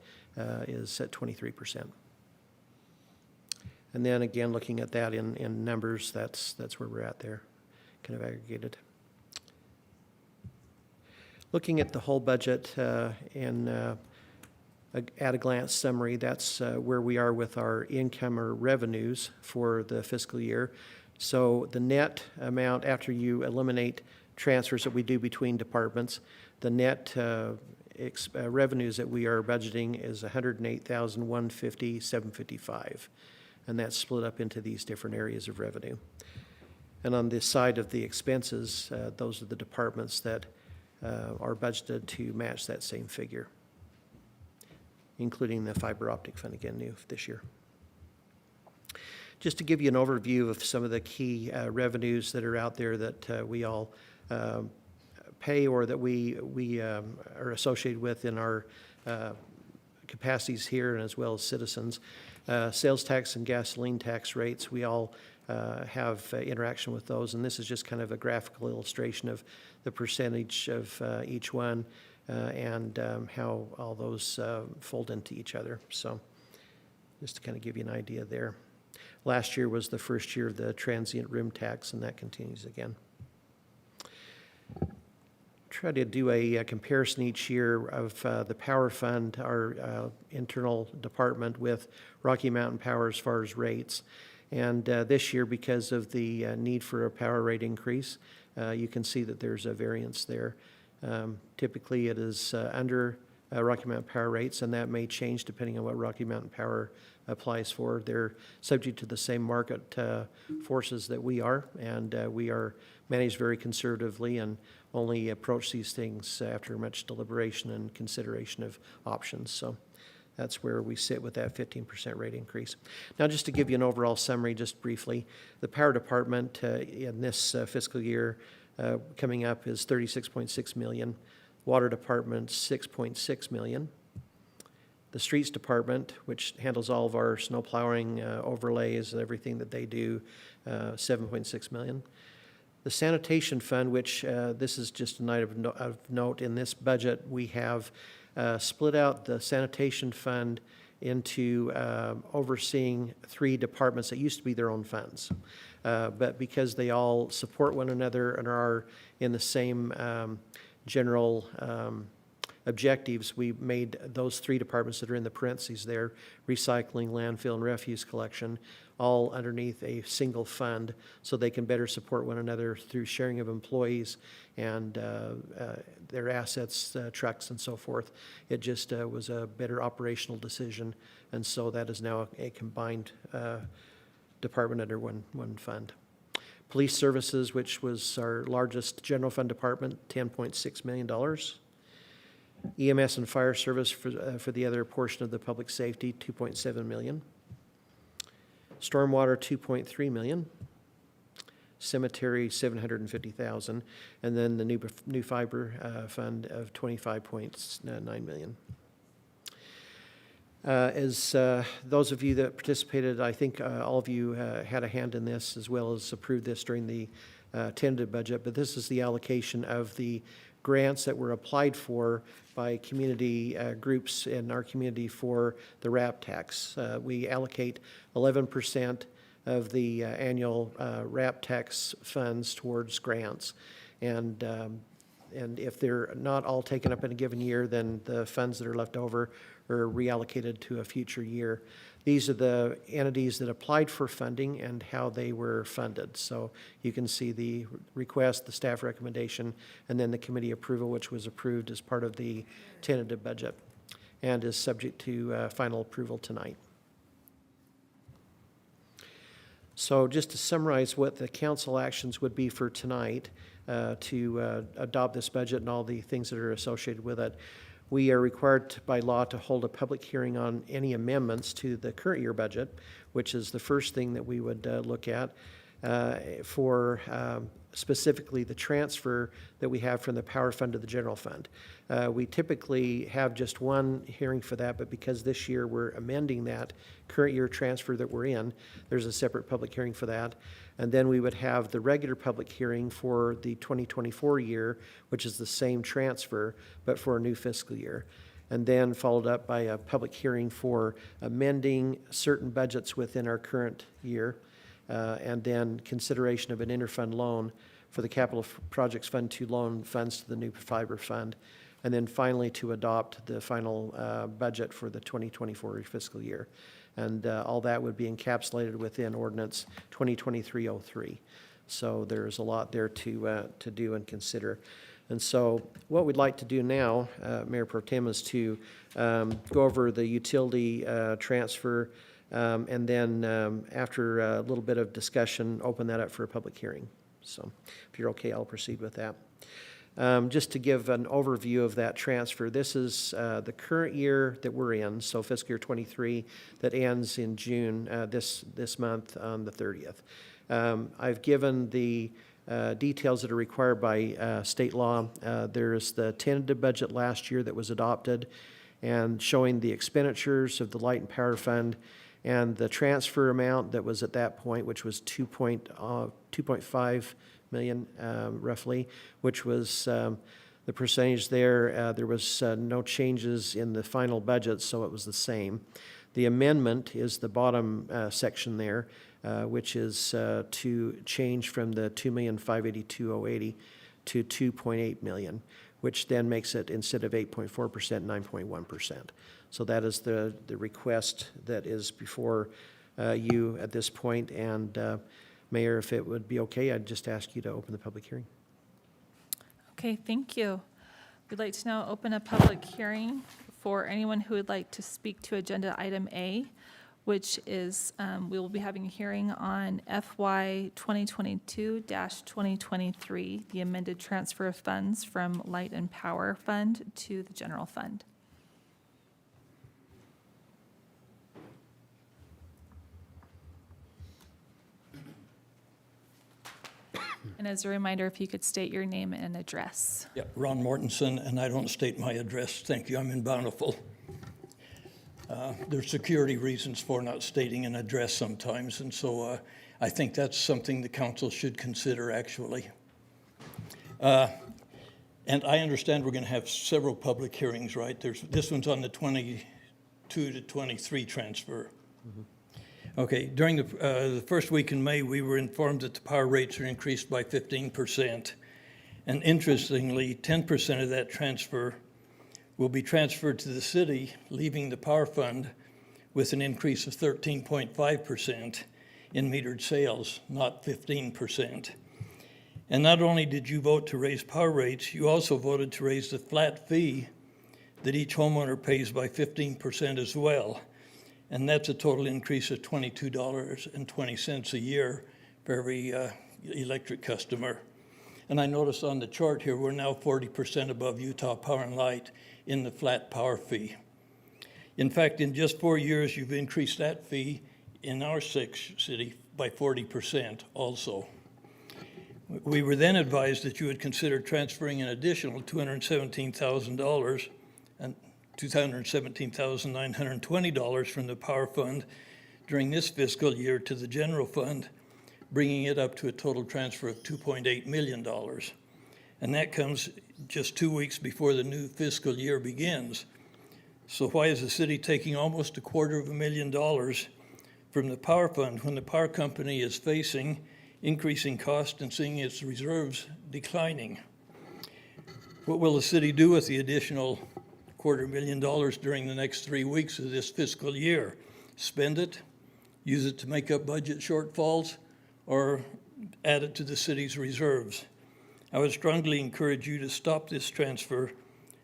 is at 23%. And then again, looking at that in numbers, that's where we're at there, kind of aggregated. Looking at the whole budget at a glance summary, that's where we are with our income or revenues for the fiscal year. So the net amount, after you eliminate transfers that we do between departments, the net revenues that we are budgeting is $108,150,755. And that's split up into these different areas of revenue. And on the side of the expenses, those are the departments that are budgeted to match that same figure, including the fiber optic fund, again, new this year. Just to give you an overview of some of the key revenues that are out there that we all pay or that we are associated with in our capacities here and as well as citizens. Sales tax and gasoline tax rates, we all have interaction with those, and this is just kind of a graphical illustration of the percentage of each one and how all those fold into each other. So just to kind of give you an idea there. Last year was the first year of the transient room tax, and that continues again. Try to do a comparison each year of the Power Fund, our internal department, with Rocky Mountain Power as far as rates. And this year, because of the need for a power rate increase, you can see that there's a variance there. Typically, it is under Rocky Mountain Power rates, and that may change depending on what Rocky Mountain Power applies for. They're subject to the same market forces that we are, and we are managed very conservatively and only approach these things after much deliberation and consideration of options. So that's where we sit with that 15% rate increase. Now, just to give you an overall summary, just briefly, the Power Department in this fiscal year coming up is $36.6 million. Water Department, $6.6 million. The Streets Department, which handles all of our snow plowing overlays and everything that they do, $7.6 million. The Sanitation Fund, which this is just an item of note in this budget, we have split out the Sanitation Fund into overseeing 3 departments that used to be their own funds. But because they all support one another and are in the same general objectives, we made those 3 departments that are in the parentheses there, recycling, landfill, and refuse collection, all underneath a single fund so they can better support one another through sharing of employees and their assets, trucks, and so forth. It just was a better operational decision, and so that is now a combined department under one fund. Police Services, which was our largest general fund department, $10.6 million. EMS and Fire Service for the other portion of the public safety, $2.7 million. Stormwater, $2.3 million. Cemetery, $750,000. And then the new fiber fund of $25.9 million. As those of you that participated, I think all of you had a hand in this as well as approved this during the tentative budget, but this is the allocation of the grants that were applied for by community groups in our community for the RAP tax. We allocate 11% of the annual RAP tax funds towards grants. And if they're not all taken up in a given year, then the funds that are left over are reallocated to a future year. These are the entities that applied for funding and how they were funded. So you can see the request, the staff recommendation, and then the committee approval, which was approved as part of the tentative budget and is subject to final approval tonight. So just to summarize what the council actions would be for tonight to adopt this budget and all the things that are associated with it. We are required by law to hold a public hearing on any amendments to the current year budget, which is the first thing that we would look at for specifically the transfer that we have from the Power Fund to the General Fund. We typically have just one hearing for that, but because this year we're amending that current year transfer that we're in, there's a separate public hearing for that. And then we would have the regular public hearing for the 2024 year, which is the same transfer, but for a new fiscal year. And then followed up by a public hearing for amending certain budgets within our current year. And then consideration of an interfund loan for the Capital Projects Fund to loan funds to the new fiber fund. And then finally to adopt the final budget for the 2024 fiscal year. And all that would be encapsulated within Ordinance 2023-03. So there's a lot there to do and consider. And so what we'd like to do now, Mayor Pro Tem, is to go over the utility transfer And then after a little bit of discussion, open that up for a public hearing. So if you're okay, I'll proceed with that. Just to give an overview of that transfer, this is the current year that we're in, so fiscal year '23, that ends in June, this month on the 30th. I've given the details that are required by state law. There's the tentative budget last year that was adopted and showing the expenditures of the Light and Power Fund and the transfer amount that was at that point, which was 2.5 million roughly, which was the percentage there. There was no changes in the final budget, so it was the same. The amendment is the bottom section there, which is to change from the 2,582,080 to 2.8 million, which then makes it, instead of 8.4%, 9.1%. So that is the request that is before you at this point. And Mayor, if it would be okay, I'd just ask you to open the public hearing. Okay, thank you. We'd like to now open a public hearing for anyone who would like to speak to agenda item A, which is, we will be having a hearing on FY 2022-2023, the amended transfer of funds from Light and Power Fund to the general fund. And as a reminder, if you could state your name and address. Yeah, Ron Mortensen, and I don't state my address. Thank you. I'm in Bountiful. There's security reasons for not stating an address sometimes, and so I think that's something the council should consider, actually. And I understand we're going to have several public hearings, right? This one's on the 22 to 23 transfer. Mm-hmm. Okay, during the first week in May, we were informed that the power rates are increased by 15%. And interestingly, 10% of that transfer will be transferred to the city, leaving the power fund with an increase of 13.5% in metered sales, not 15%. And not only did you vote to raise power rates, you also voted to raise the flat fee that each homeowner pays by 15% as well. And that's a total increase of $22.20 a year for every electric customer. And I noticed on the chart here, we're now 40% above Utah Power and Light in the flat power fee. In fact, in just 4 years, you've increased that fee in our city by 40% also. We were then advised that you would consider transferring an additional $217,000 and $217,920 from the power fund during this fiscal year to the general fund, bringing it up to a total transfer of $2.8 million. And that comes just 2 weeks before the new fiscal year begins. So why is the city taking almost $250,000 from the power fund when the power company is facing increasing costs and seeing its reserves declining? What will the city do with the additional $250,000 during the next 3 weeks of this fiscal year? Spend it, use it to make up budget shortfalls, or add it to the city's reserves? I would strongly encourage you to stop this transfer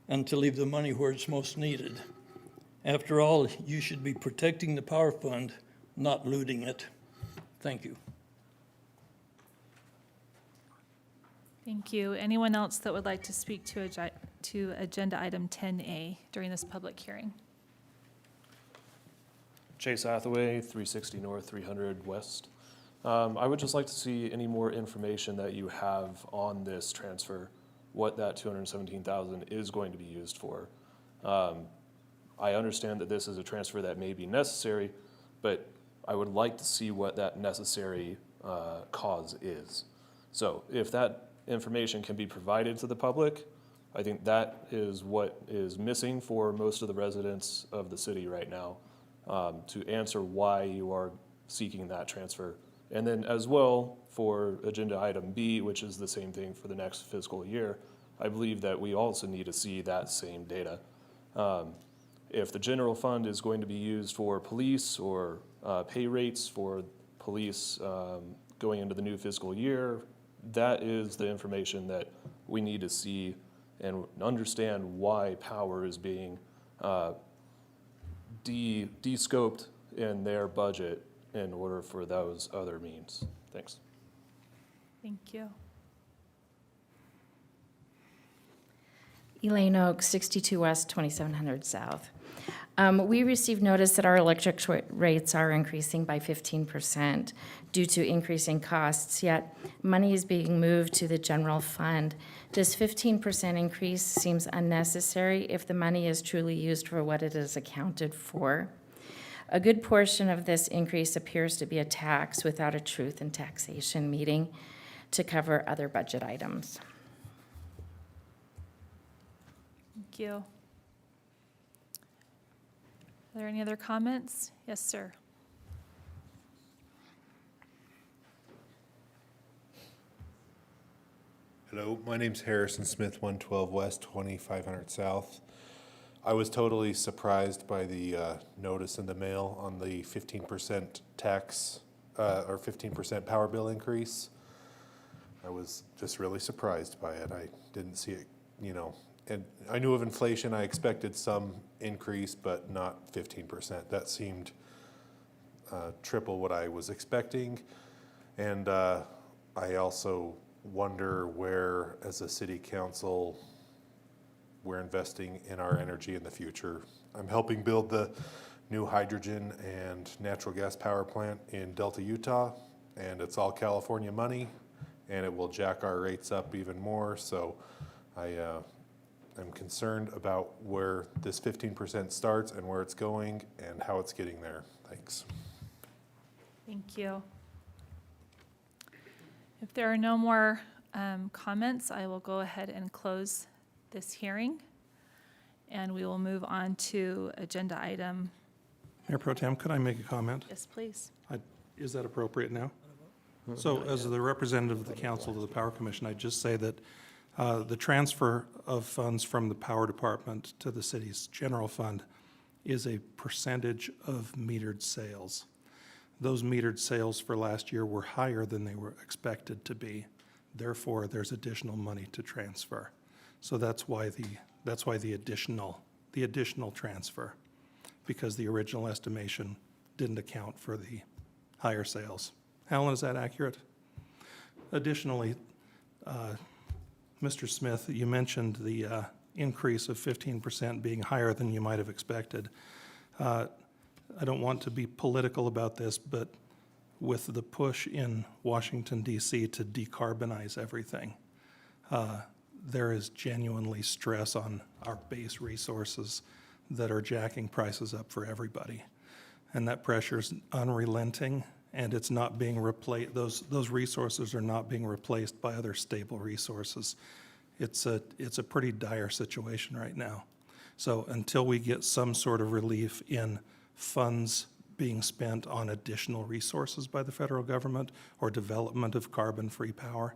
and to leave the money where it's most needed. After all, you should be protecting the power fund, not looting it. Thank you. Thank you. Anyone else that would like to speak to agenda item 10A during this public hearing? Chase Hathaway, 360 North, 300 West. I would just like to see any more information that you have on this transfer, what that $217,000 is going to be used for. I understand that this is a transfer that may be necessary, but I would like to see what that necessary cause is. So if that information can be provided to the public, I think that is what is missing for most of the residents of the city right now, to answer why you are seeking that transfer. And then as well for agenda item B, which is the same thing for the next fiscal year, I believe that we also need to see that same data. If the general fund is going to be used for police or pay rates for police going into the new fiscal year, that is the information that we need to see and understand why power is being de-scoped in their budget in order for those other means? Thanks. Thank you. Elaine Oaks, 62 West, 2700 South. We received notice that our electric rates are increasing by 15% due to increasing costs, yet money is being moved to the general fund. This 15% increase seems unnecessary if the money is truly used for what it is accounted for. A good portion of this increase appears to be a tax without a truth in taxation meeting to cover other budget items. Thank you. Are there any other comments? Yes, sir. Hello, my name's Harrison Smith, 112 West, 2500 South. I was totally surprised by the notice in the mail on the 15% tax or 15% power bill increase. I was just really surprised by it. I didn't see it, and I knew of inflation. I expected some increase, but not 15%. That seemed triple what I was expecting. And I also wonder where, as a city council, we're investing in our energy in the future. I'm helping build the new hydrogen and natural gas power plant in Delta, Utah, and it's all California money, and it will jack our rates up even more. So I'm concerned about where this 15% starts and where it's going and how it's getting there. Thanks. Thank you. If there are no more comments, I will go ahead and close this hearing, and we will move on to agenda item. Mayor Pro Tem, could I make a comment? Yes, please. Is that appropriate now? So as the representative of the council to the Power Commission, I'd just say that the transfer of funds from the Power Department to the city's general fund is a percentage of metered sales. Those metered sales for last year were higher than they were expected to be. Therefore, there's additional money to transfer. So that's why the additional transfer, because the original estimation didn't account for the higher sales. Alan, is that accurate? Additionally, Mr. Smith, you mentioned the increase of 15% being higher than you might have expected. I don't want to be political about this, but with the push in Washington, D.C. to decarbonize everything, there is genuinely stress on our base resources that are jacking prices up for everybody. And that pressure is unrelenting, and it's not being replaced. Those resources are not being replaced by other stable resources. It's a pretty dire situation right now. So until we get some sort of relief in funds being spent on additional resources by the federal government or development of carbon-free power,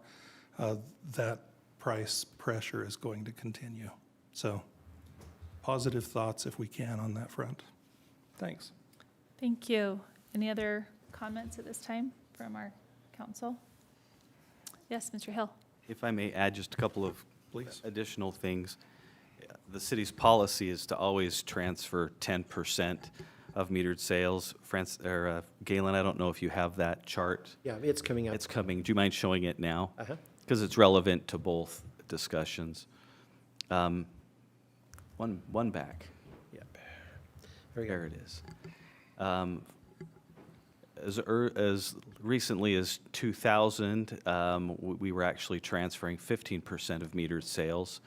that price pressure is going to continue. So positive thoughts if we can on that front. Thanks. Thank you. Any other comments at this time from our council? Yes, Mr. Hill. If I may add just a couple of additional things. The city's policy is to always transfer 10% of metered sales. Galen, I don't know if you have that chart. Yeah, it's coming up. It's coming. Do you mind showing it now? Uh-huh. Because it's relevant to both discussions. One back. Yep. There it is. As recently as 2000, we were actually transferring 15% of metered sales.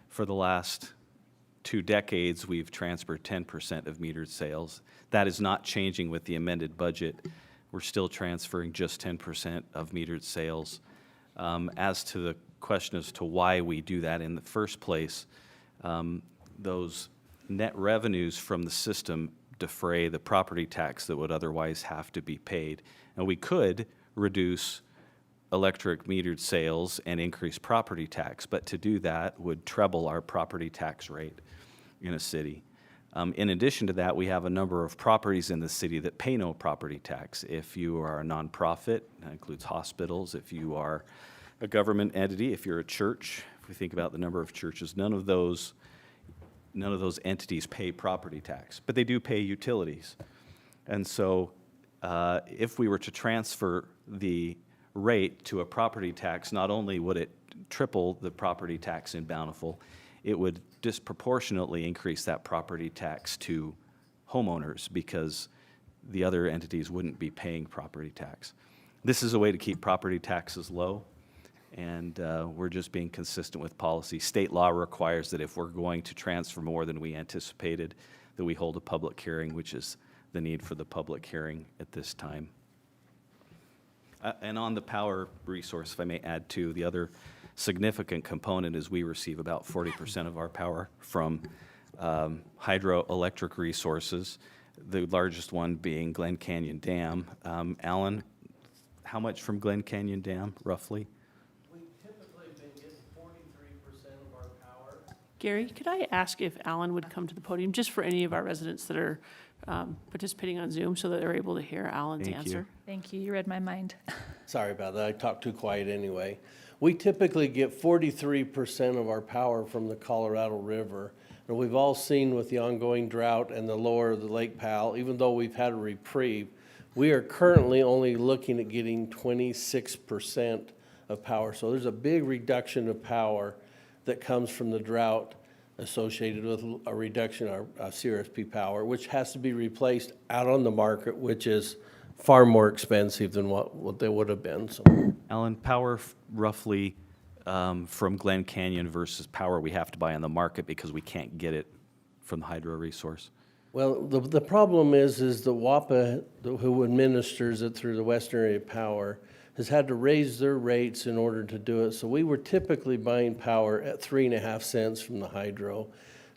For the last 2 decades, we've transferred 10% of metered sales. That is not changing with the amended budget. We're still transferring just 10% of metered sales. As to the question as to why we do that in the first place, those net revenues from the system defray the property tax that would otherwise have to be paid. And we could reduce electric metered sales and increase property tax, but to do that would treble our property tax rate in a city. In addition to that, we have a number of properties in the city that pay no property tax. If you are a nonprofit, that includes hospitals. If you are a government entity, if you're a church, if we think about the number of churches, none of those entities pay property tax, but they do pay utilities. And so if we were to transfer the rate to a property tax, not only would it triple the property tax in Bountiful, it would disproportionately increase that property tax to homeowners because the other entities wouldn't be paying property tax. This is a way to keep property taxes low, and we're just being consistent with policy. State law requires that if we're going to transfer more than we anticipated, that we hold a public hearing, which is the need for the public hearing at this time. And on the power resource, if I may add too, the other significant component is we receive about 40% of our power from hydroelectric resources, the largest one being Glen Canyon Dam. Alan, how much from Glen Canyon Dam, roughly? We typically been getting 43% of our power. Gary, could I ask if Alan would come to the podium, just for any of our residents that are participating on Zoom, so that they're able to hear Alan's answer? Thank you. You read my mind. Sorry about that. I talked too quiet anyway. We typically get 43% of our power from the Colorado River. And we've all seen with the ongoing drought and the lower of the Lake Powell, even though we've had a reprieve, we are currently only looking at getting 26% of power. So there's a big reduction of power that comes from the drought associated with a reduction of our CRSP power, which has to be replaced out on the market, which is far more expensive than what they would have been. So, Alan, power roughly from Glen Canyon versus power we have to buy on the market because we can't get it from the hydro resource? well, the problem is the WAPA, who administers it through the Western Area Power, has had to raise their rates in order to do it. So we were typically buying power at 3.5 cents from the hydro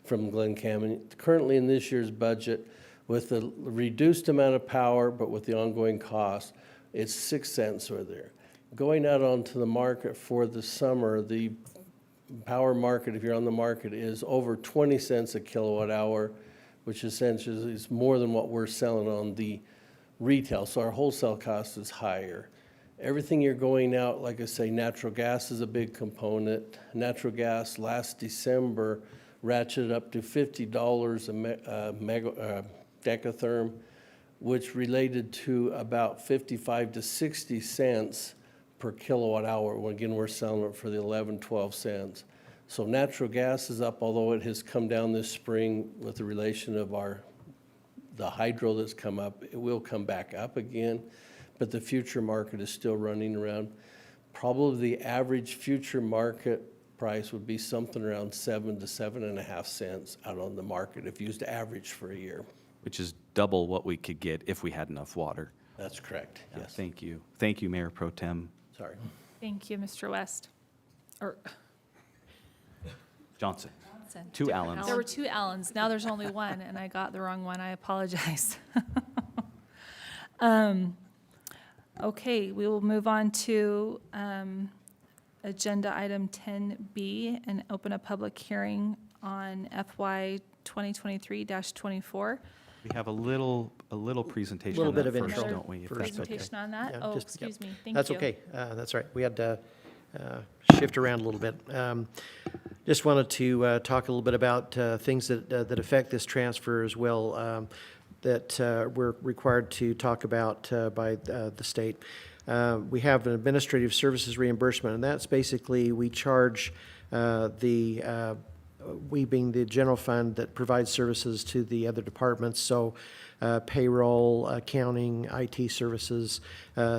from Glen Canyon. Currently in this year's budget, with the reduced amount of power, but with the ongoing cost, it's 6 cents or there. Going out onto the market for the summer, the power market, if you're on the market, is over 20 cents a kilowatt hour, which essentially is more than what we're selling on the retail. So our wholesale cost is higher. Everything you're going out, like I say, natural gas is a big component. Natural gas last December ratcheted up to $50 a decatherm, which related to about 55 to 60 cents per kilowatt hour. Well, again, we're selling it for the 11, 12 cents. So natural gas is up, although it has come down this spring with the relation of the hydro that's come up. It will come back up again, but the future market is still running around. Probably the average future market price would be something around 7 to 7.5 cents out on the market if used to average for a year. Which is double what we could get if we had enough water. That's correct, Yeah, yes. thank you. Thank you, Mayor Pro Tem Sorry. Thank you, Mr. West. Or Johnson. Johnson. Two Different Allens. There were two Allens. Now there's only one, and I got the wrong one. I apologize. Okay, we will move on to agenda item 10B and open a public hearing on FY 2023-24. We have a little presentation Little on bit that of first, intro don't we? if that's okay. Presentation on that? Yeah, Oh, just- excuse me. Thank you. That's okay. That's all right. We had to shift around a little bit. Just wanted to talk a little bit about things that affect this transfer as well, that we're required to talk about by the state. We have an administrative services reimbursement, and that's basically we charge we being the general fund that provides services to the other departments, so payroll, accounting, IT services,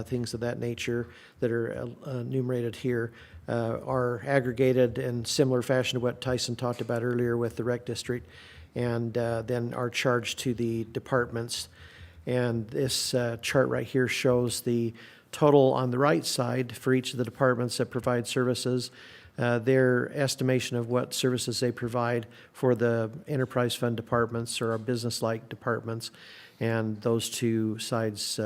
things of that nature that are enumerated here are aggregated in similar fashion to what Tyson talked about earlier with the rec district, and then are charged to the departments. And this chart right here shows the total on the right side for each of the departments that provide services, their estimation of what services they provide for the enterprise fund departments or our business-like departments, and those two sides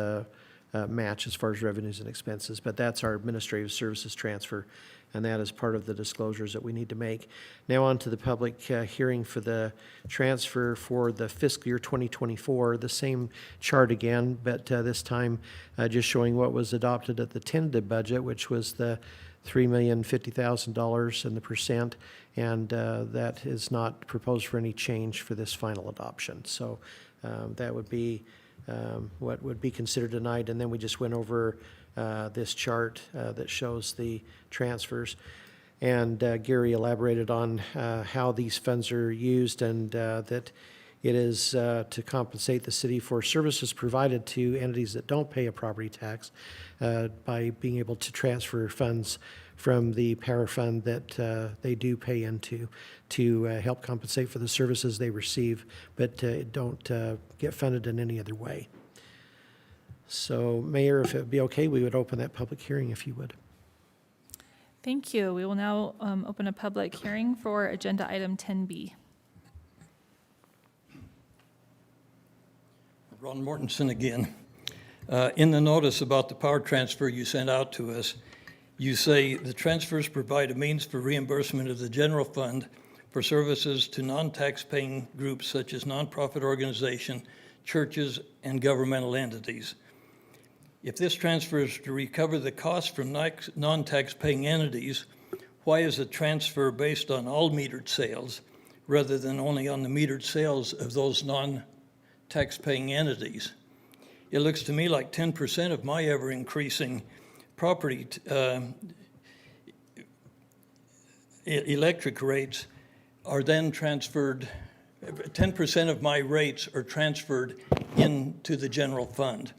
match as far as revenues and expenses. But that's our administrative services transfer, and that is part of the disclosures that we need to make. Now on to the public hearing for the transfer for the fiscal year 2024. The same chart again, but this time just showing what was adopted at the tentative budget, which was the $3,050,000 and the percent, and that is not proposed for any change for this final adoption. So that would be what would be considered tonight, and then we just went over this chart that shows the transfers. And Gary elaborated on how these funds are used, and that it is to compensate the city for services provided to entities that don't pay a property tax by being able to transfer funds from the power fund that they do pay into to help compensate for the services they receive, but don't get funded in any other way. So, Mayor, if it would be okay, we would open that public hearing if you would. Thank you. We will now open a public hearing for agenda item 10B. Ron Mortensen again. In the notice about the power transfer you sent out to us, you say the transfers provide a means for reimbursement of the general fund for services to non-tax paying groups such as nonprofit organizations, churches, and governmental entities. If this transfer is to recover the cost from non-tax paying entities, why is the transfer based on all metered sales rather than only on the metered sales of those non-tax paying entities? It looks to me like 10% of my ever increasing property electric rates are then transferred, 10% of my rates are transferred into the general fund.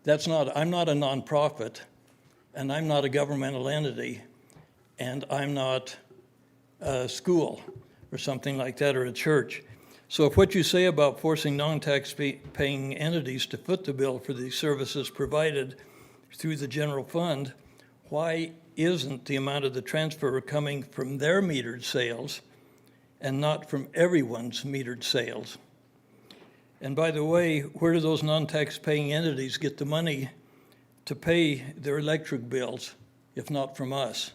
I'm not a nonprofit, and I'm not a governmental entity, and I'm not a school or something like that, or a church. So if what you say about forcing non-tax paying entities to foot the bill for these services provided through the general fund, why isn't the amount of the transfer coming from their metered sales and not from everyone's metered sales? And by the way, where do those non-tax paying entities get the money to pay their electric bills, if not from us?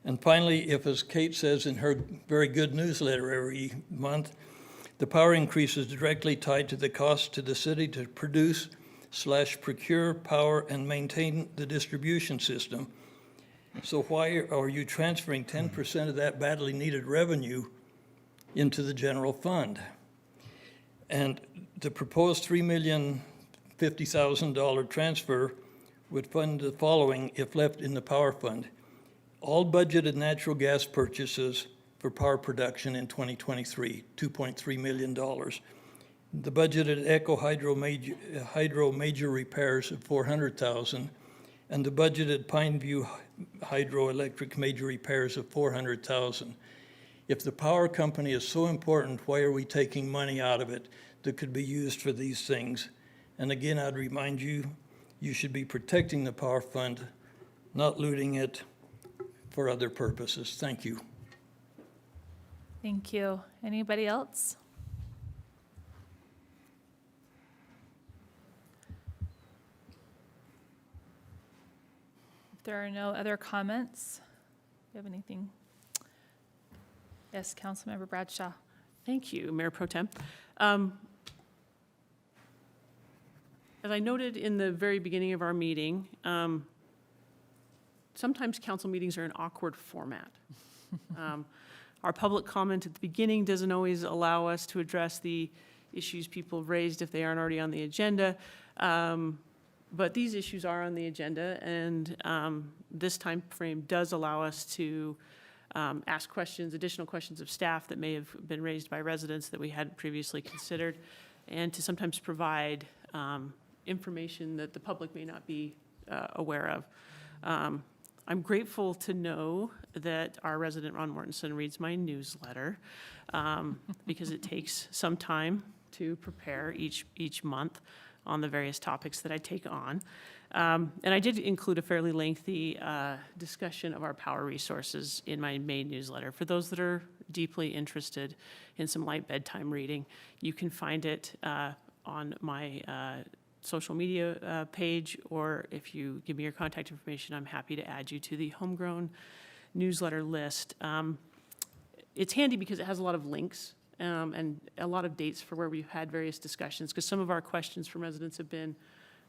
And finally, if, as Kate says in her very good newsletter every month, the power increase is directly tied to the cost to the city to produce/procure power and maintain the distribution system. So why are you transferring 10% of that badly needed revenue into the general fund? And the proposed $3,050,000 transfer would fund the following if left in the power fund: all budgeted natural gas purchases for power production in 2023, $2.3 million. The budgeted Echo Hydro major repairs of $400,000, and the budgeted Pineview hydroelectric major repairs of $400,000. If the power company is so important, why are we taking money out of it that could be used for these things? And again, I'd remind you, you should be protecting the power fund, not looting it for other purposes. Thank you. Thank you. Anybody else? If there are no other comments, do you have anything? Yes, Councilmember Bradshaw. Thank you, Mayor Pro Tem. As I noted in the very beginning of our meeting, sometimes council meetings are an awkward format. Our public comment at the beginning doesn't always allow us to address the issues people have raised if they aren't already on the agenda. But these issues are on the agenda, and this time frame does allow us to ask questions, additional questions of staff that may have been raised by residents that we hadn't previously considered, and to sometimes provide information that the public may not be aware of. I'm grateful to know that our resident Ron Mortensen reads my newsletter because it takes some time to prepare each month on the various topics that I take on. And I did include a fairly lengthy discussion of our power resources in my May newsletter. For those that are deeply interested in some light bedtime reading, you can find it on my social media page, or if you give me your contact information, I'm happy to add you to the homegrown newsletter list. It's handy because it has a lot of links and a lot of dates for where we've had various discussions, because some of our questions from residents have been,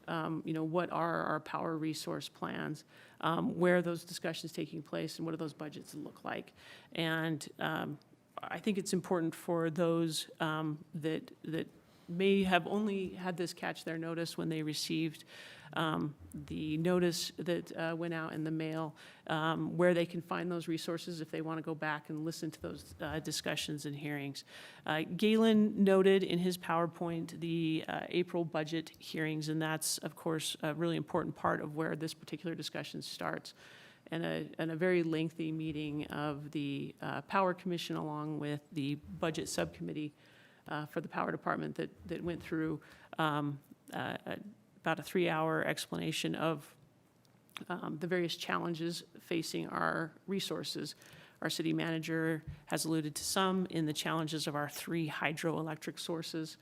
what are our power resource plans? Where are those discussions taking place, and what do those budgets look like? And I think it's important for those that may have only had this catch their notice when they received the notice that went out in the mail, where they can find those resources if they want to go back and listen to those discussions and hearings. Galen noted in his PowerPoint the April budget hearings, and that's, of course, a really important part of where this particular discussion starts. And a very lengthy meeting of the Power Commission along with the Budget Subcommittee for the Power Department that went through about a 3-hour explanation of the various challenges facing our resources. Our city manager has alluded to some in the challenges of our 3 hydroelectric sources.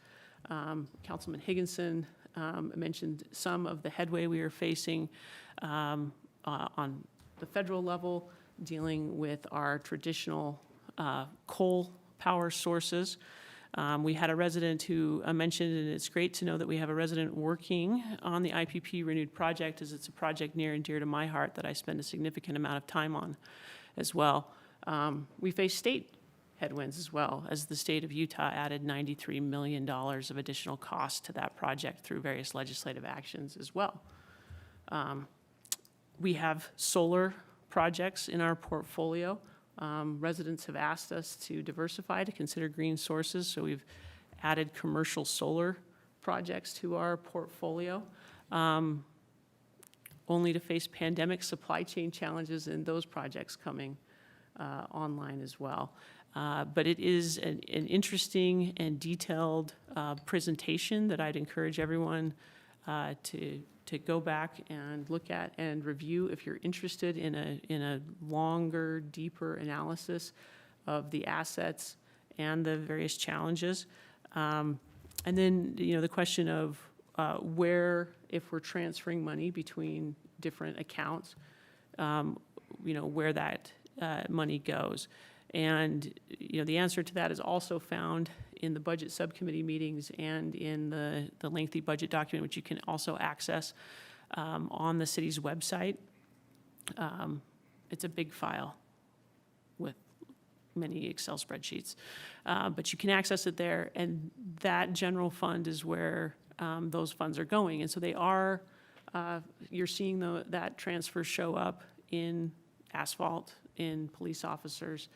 Councilman Higginson mentioned some of the headway we are facing on the federal level, dealing with our traditional coal power sources. We had a resident who mentioned, and it's great to know that we have a resident working on the IPP Renewed project, as it's a project near and dear to my heart that I spend a significant amount of time on as well. We face state headwinds as well, as the state of Utah added $93 million of additional cost to that project through various legislative actions as well. We have solar projects in our portfolio. Residents have asked us to diversify, to consider green sources, so we've added commercial solar projects to our portfolio, only to face pandemic supply chain challenges in those projects coming online as well. But it is an interesting and detailed presentation that I'd encourage everyone to go back and look at and review if you're interested in a longer, deeper analysis of the assets and the various challenges. And then, the question of where, if we're transferring money between different accounts, where that money goes. And, the answer to that is also found in the budget subcommittee meetings and in the lengthy budget document, which you can also access on the city's website. It's a big file with many Excel spreadsheets, but you can access it there, and that general fund is where those funds are going. And so they are, you're seeing that transfer show up in asphalt, in police officers,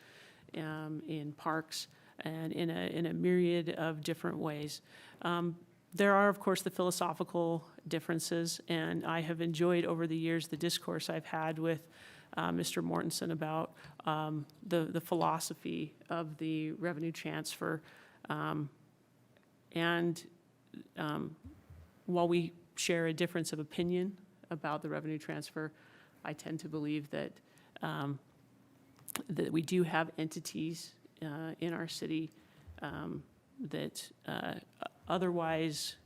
in parks, and in a myriad of different ways. There are, of course, the philosophical differences, and I have enjoyed over the years the discourse I've had with Mr. Mortensen about the philosophy of the revenue transfer. And while we share a difference of opinion about the revenue transfer, I tend to believe that that we do have entities in our city that otherwise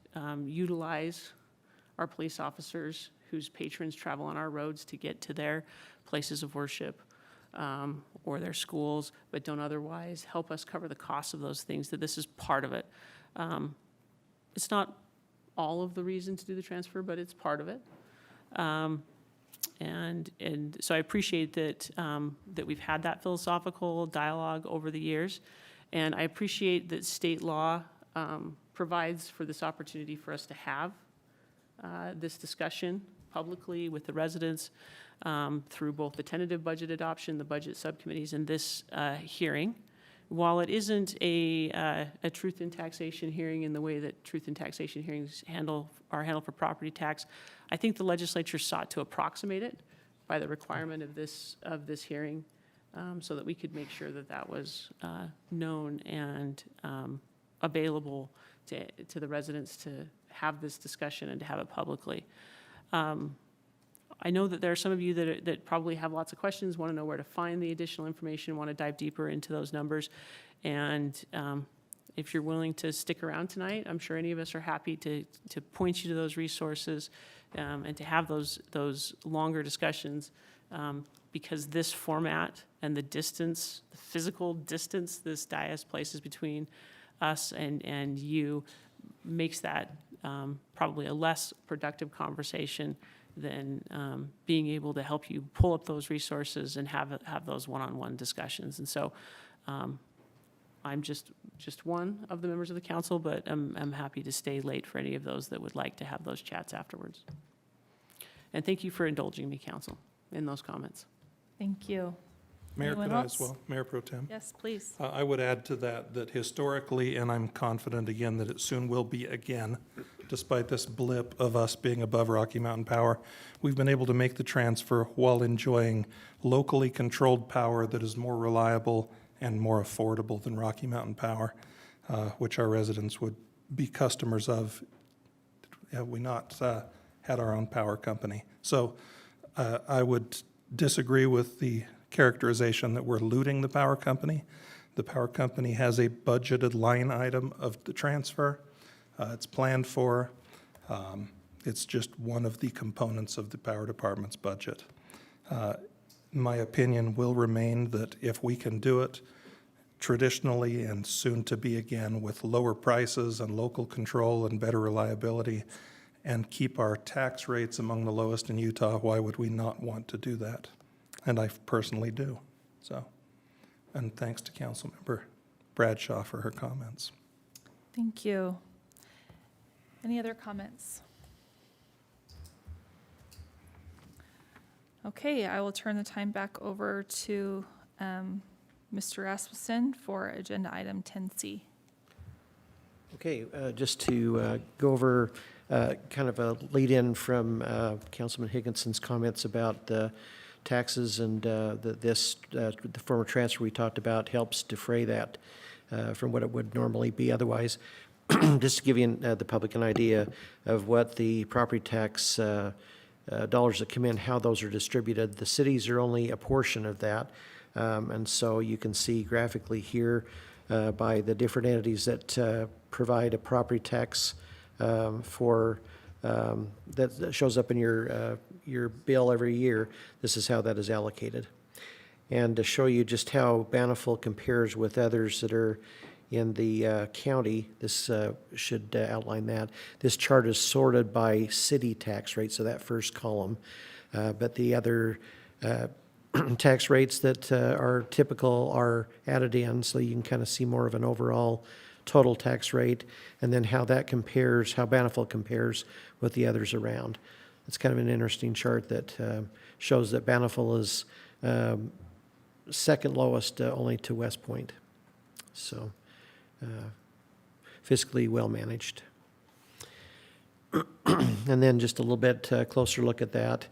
utilize our police officers whose patrons travel on our roads to get to their places of worship or their schools, but don't otherwise help us cover the costs of those things, that this is part of it. It's not all of the reason to do the transfer, but it's part of it. And so I appreciate that that we've had that philosophical dialogue over the years, and I appreciate that state law provides for this opportunity for us to have this discussion publicly with the residents through both the tentative budget adoption, the budget subcommittees, and this hearing. While it isn't a truth in taxation hearing in the way that truth in taxation hearings are handled for property tax, I think the legislature sought to approximate it by the requirement of this hearing, so that we could make sure that that was known and available to the residents to have this discussion and to have it publicly. I know that there are some of you that probably have lots of questions, want to know where to find the additional information, want to dive deeper into those numbers. And if you're willing to stick around tonight, I'm sure any of us are happy to point you to those resources and to have those longer discussions, because this format and the distance, the physical distance this dais places between us and you makes that probably a less productive conversation than being able to help you pull up those resources and have those one-on-one discussions. And so I'm just one of the members of the council, but I'm happy to stay late for any of those that would like to have those chats afterwards. And thank you for indulging me, council, in those comments. Thank you. Mayor, Anyone could I else? as well? Mayor Pro Tem? Yes, please. I would add to that, that historically, and I'm confident again that it soon will be again, despite this blip of us being above Rocky Mountain Power, we've been able to make the transfer while enjoying locally controlled power that is more reliable and more affordable than Rocky Mountain Power, which our residents would be customers of had we not had our own power company. So I would disagree with the characterization that we're looting the power company. The power company has a budgeted line item of the transfer. It's planned for. It's just one of the components of the power department's budget. My opinion will remain that if we can do it traditionally and soon to be again with lower prices and local control and better reliability and keep our tax rates among the lowest in Utah, why would we not want to do that? And I personally do. So, and thanks to Councilmember Bradshaw for her comments. Thank you. Any other comments? Okay, I will turn the time back over to Mr. Rasmussen for agenda item 10C. Okay, just to go over kind of a lead-in from Councilman Higginson's comments about the taxes and the former transfer we talked about helps defray that from what it would normally be otherwise. Just to give you the public an idea of what the property tax dollars that come in, how those are distributed. The cities are only a portion of that. And so you can see graphically here by the different entities that provide a property tax for that shows up in your bill every year. This is how that is allocated. And to show you just how Bountiful compares with others that are in the county, this should outline that. This chart is sorted by city tax rate, so that first column. But the other tax rates that are typical are added in, so you can kind of see more of an overall total tax rate, and then how that compares, how Bountiful compares with the others around. It's kind of an interesting chart that shows that Bountiful is second lowest only to West Point. So fiscally well managed. And then just a little bit closer look at that,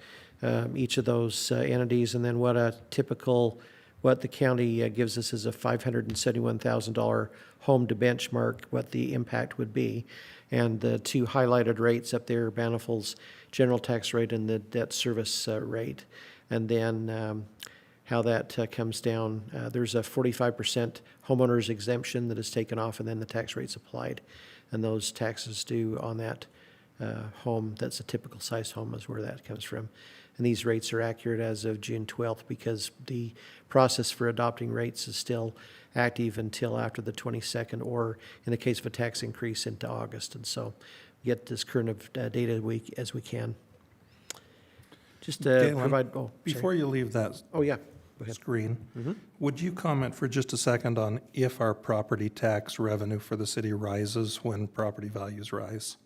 each of those entities, and then what the county gives us is a $571,000 home to benchmark what the impact would be. And the two highlighted rates up there, Bountiful's general tax rate and the debt service rate. And then how that comes down. There's a 45% homeowner's exemption that is taken off, and then the tax rate's applied. And those taxes due on that home, that's a typical size home, is where that comes from. And these rates are accurate as of June 12th because the process for adopting rates is still active until after the 22nd, or in the case of a tax increase into August. And so get as current of data as we can. Just to Galen, provide, before you leave that screen, would you comment for just a second on if our property tax revenue for the city rises when property values rise?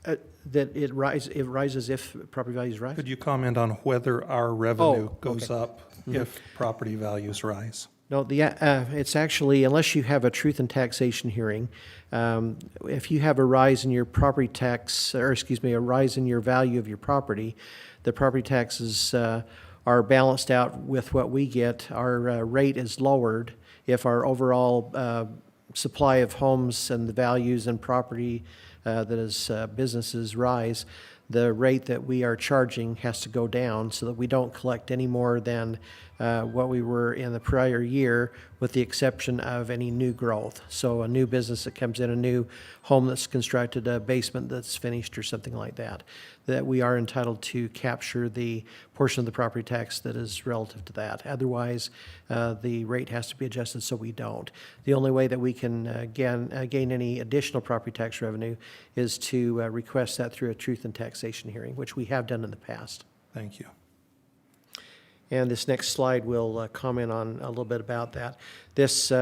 That it rises if property values rise? Could you comment on whether our revenue goes up if property values rise? No, it's actually, unless you have a truth in taxation hearing, if you have a rise in your property tax, or excuse me, a rise in your value of your property, the property taxes are balanced out with what we get. Our rate is lowered if our overall supply of homes and the values and property that is businesses rise. The rate that we are charging has to go down so that we don't collect any more than what we were in the prior year, with the exception of any new growth. So a new business that comes in, a new home that's constructed, a basement that's finished or something like that, that we are entitled to capture the portion of the property tax that is relative to that. Otherwise, the rate has to be adjusted, so we don't. The only way that we can gain any additional property tax revenue is to request that through a truth in taxation hearing, which we have done in the past. Thank you. And this next slide will comment on a little bit about that. This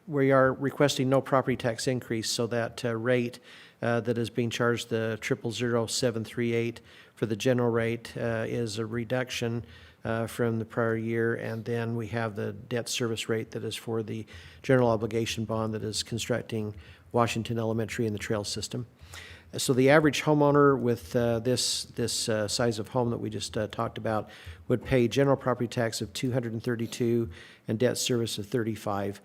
we are requesting no property tax increase, so that rate that is being charged, the 000738 for the general rate, is a reduction from the prior year. And then we have the debt service rate that is for the general obligation bond that is constructing Washington Elementary and the trail system. So the average homeowner with this size of home that we just talked about would pay general property tax of $232 and debt service of $35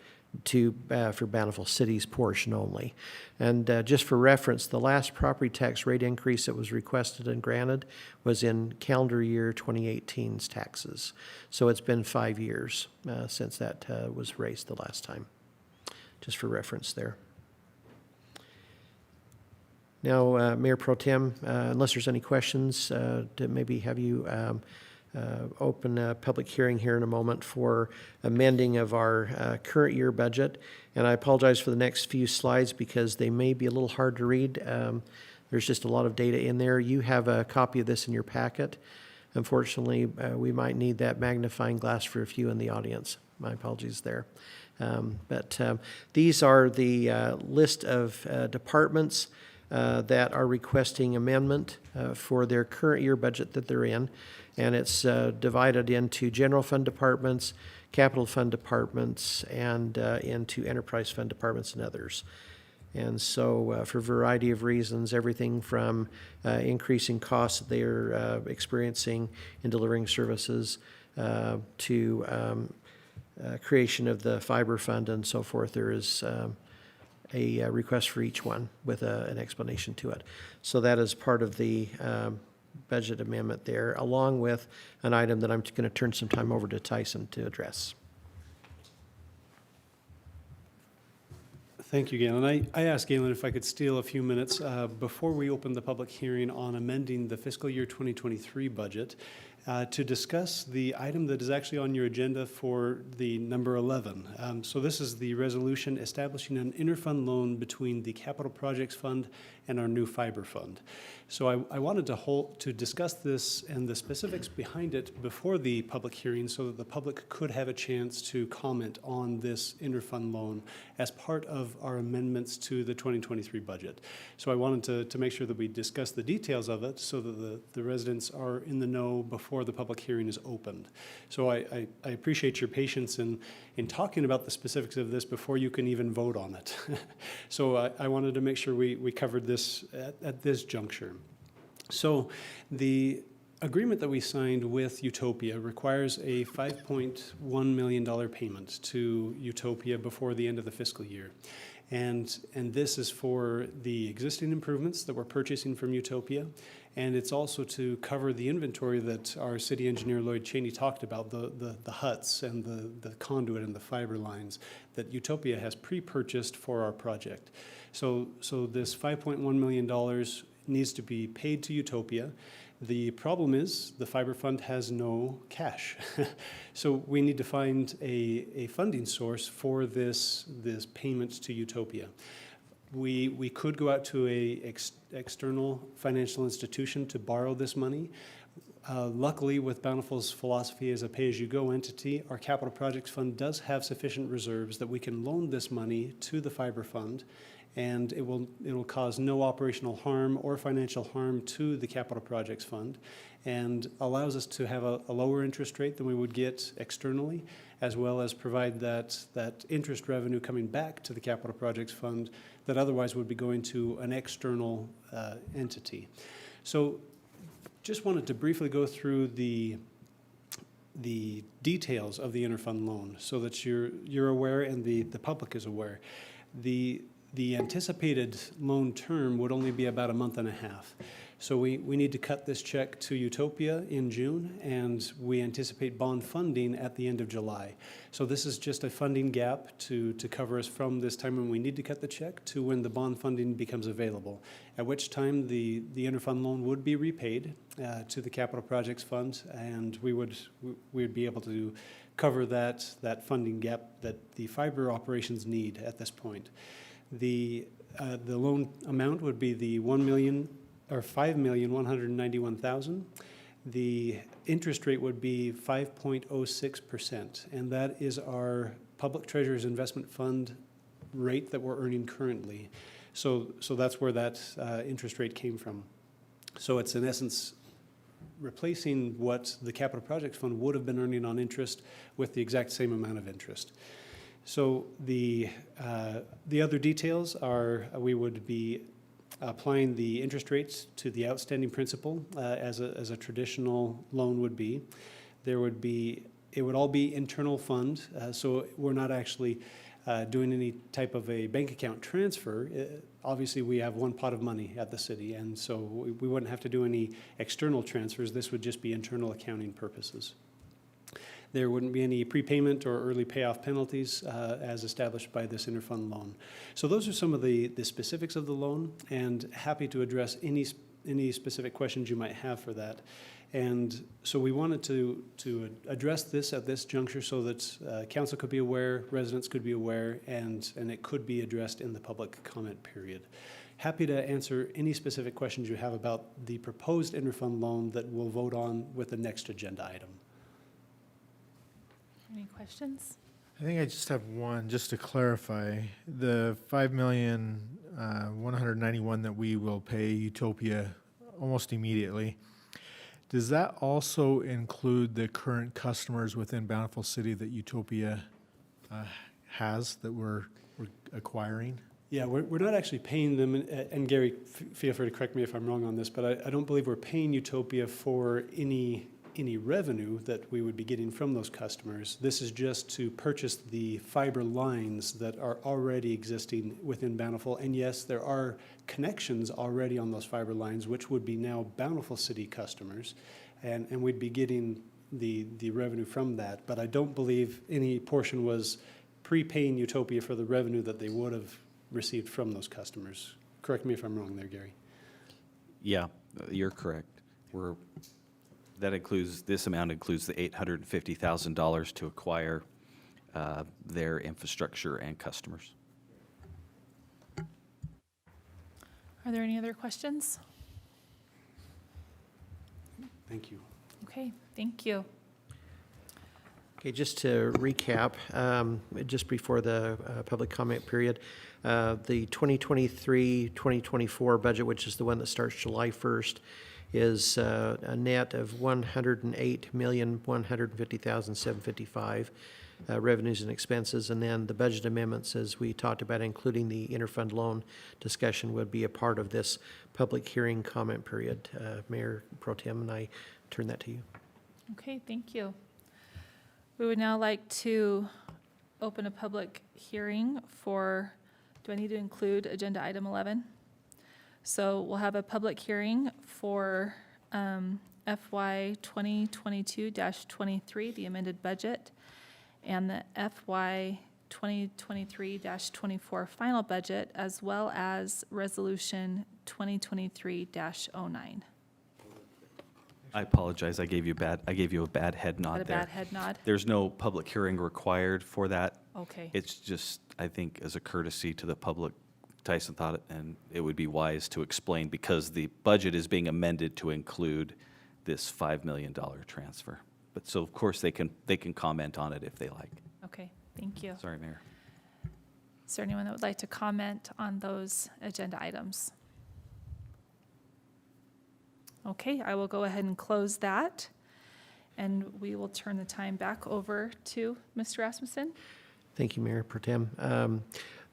for Bountiful City's portion only. And just for reference, the last property tax rate increase that was requested and granted was in calendar year 2018's taxes. So it's been 5 years since that was raised the last time, just for reference there. Now, Mayor Pro Tem, unless there's any questions, to maybe have you open a public hearing here in a moment for amending of our current year budget. And I apologize for the next few slides because they may be a little hard to read. There's just a lot of data in there. You have a copy of this in your packet. Unfortunately, we might need that magnifying glass for a few in the audience. My apologies there. But these are the list of departments that are requesting amendment for their current year budget that they're in. And it's divided into general fund departments, capital fund departments, and into enterprise fund departments and others. And so for a variety of reasons, everything from increasing costs that they're experiencing in delivering services to creation of the fiber fund and so forth, there is a request for each one with an explanation to it. So that is part of the budget amendment there, along with an item that I'm going to turn some time over to Tyson to address. Thank you, Galen. I asked Galen if I could steal a few minutes before we open the public hearing on amending the fiscal year 2023 budget to discuss the item that is actually on your agenda for the number 11. So this is the resolution establishing an interfund loan between the Capital Projects Fund and our new fiber fund. So I wanted to discuss this and the specifics behind it before the public hearing so that the public could have a chance to comment on this interfund loan as part of our amendments to the 2023 budget. So I wanted to make sure that we discuss the details of it so that the residents are in the know before the public hearing is opened. So I appreciate your patience in talking about the specifics of this before you can even vote on it. So I wanted to make sure we covered this at this juncture. So the agreement that we signed with Utopia requires a $5.1 million payment to Utopia before the end of the fiscal year. And this is for the existing improvements that we're purchasing from Utopia, and it's also to cover the inventory that our city engineer Lloyd Cheney talked about, the huts and the conduit and the fiber lines that Utopia has pre-purchased for our project. So this $5.1 million needs to be paid to Utopia. The problem is the fiber fund has no cash. So we need to find a funding source for this payment to Utopia. We could go out to a external financial institution to borrow this money. Luckily, with Bountiful's philosophy as a pay-as-you-go entity, our capital projects fund does have sufficient reserves that we can loan this money to the fiber fund, and it will cause no operational harm or financial harm to the capital projects fund, and allows us to have a lower interest rate than we would get externally, as well as provide that interest revenue coming back to the capital projects fund that otherwise would be going to an external entity. So just wanted to briefly go through the details of the interfund loan so that you're aware and the public is aware. The anticipated loan term would only be about a month and a half. So we need to cut this check to Utopia in June, and we anticipate bond funding at the end of July. So this is just a funding gap to cover us from this time when we need to cut the check to when the bond funding becomes available, at which time the interfund loan would be repaid to the Capital Projects Fund, and we would be able to cover that funding gap that the fiber operations need at this point. The loan amount would be the $5,191,000. The interest rate would be 5.06%, and that is our Public Treasurer's Investment Fund rate that we're earning currently. So that's where that interest rate came from. So it's in essence replacing what the capital projects fund would have been earning on interest with the exact same amount of interest. So the other details are we would be applying the interest rates to the outstanding principal as a traditional loan would be. There would be, it would all be internal fund, so we're not actually doing any type of a bank account transfer. Obviously, we have one pot of money at the city, and so we wouldn't have to do any external transfers. This would just be internal accounting purposes. There wouldn't be any prepayment or early payoff penalties as established by this interfund loan. So those are some of the specifics of the loan, and happy to address any specific questions you might have for that. And so we wanted to address this at this juncture so that council could be aware, residents could be aware, and it could be addressed in the public comment period. Happy to answer any specific questions you have about the proposed interfund loan that we'll vote on with the next agenda item. Any questions? I think I just have one, just to clarify. The $5,191,000 that we will pay Utopia almost immediately, does that also include the current customers within Bountiful City that Utopia has, that we're acquiring? Yeah, we're not actually paying them, and Gary, feel free to correct me if I'm wrong on this, but I don't believe we're paying Utopia for any revenue that we would be getting from those customers. This is just to purchase the fiber lines that are already existing within Bountiful. And yes, there are connections already on those fiber lines, which would be now Bountiful City customers. And we'd be getting the revenue from that. But I don't believe any portion was prepaying Utopia for the revenue that they would have received from those customers. Correct me if I'm wrong there, Gary. Yeah, you're correct. This amount includes the $850,000 to acquire their infrastructure and customers. Are there any other questions? Thank you. Okay, thank you. Okay, just to recap, just before the public comment period, the 2023-2024 budget, which is the one that starts July 1st, is a net of $108,150,755 revenues and expenses. And then the budget amendments, as we talked about, including the interfund loan discussion, would be a part of this public hearing comment period. Mayor Pro Tem, and I turn that to you. Okay, thank you. We would now like to open a public hearing for, do I need to include agenda item 11? So we'll have a public hearing for FY 2022-23, the amended budget, and the FY 2023-24 final budget, as well as resolution 2023-09. I apologize. I gave you a bad head nod there. A bad head nod? There's no public hearing required for that. Okay. It's just, I think, as a courtesy to the public, Tyson thought it, and it would be wise to explain because the budget is being amended to include this $5 million transfer. But so of course they can comment on it if they like. Okay, thank you. Sorry, Mayor. Is there anyone that would like to comment on those agenda items? Okay, I will go ahead and close that, and we will turn the time back over to Mr. Rasmussen. Thank you, Mayor Pro Tem.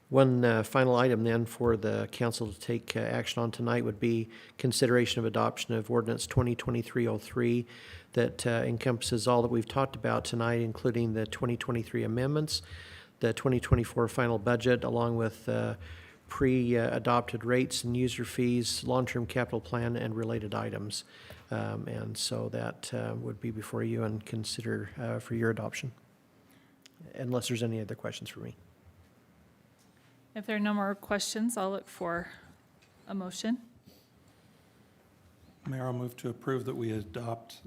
One final item then for the council to take action on tonight would be consideration of adoption of ordinance 2023-03 that encompasses all that we've talked about tonight, including the 2023 amendments, the 2024 final budget, along with pre-adopted rates and user fees, long-term capital plan, and related items. And so that would be before you and consider for your adoption, unless there's any other questions for me. If there are no more questions, I'll look for a motion. Mayor, I'll move to approve that we adopt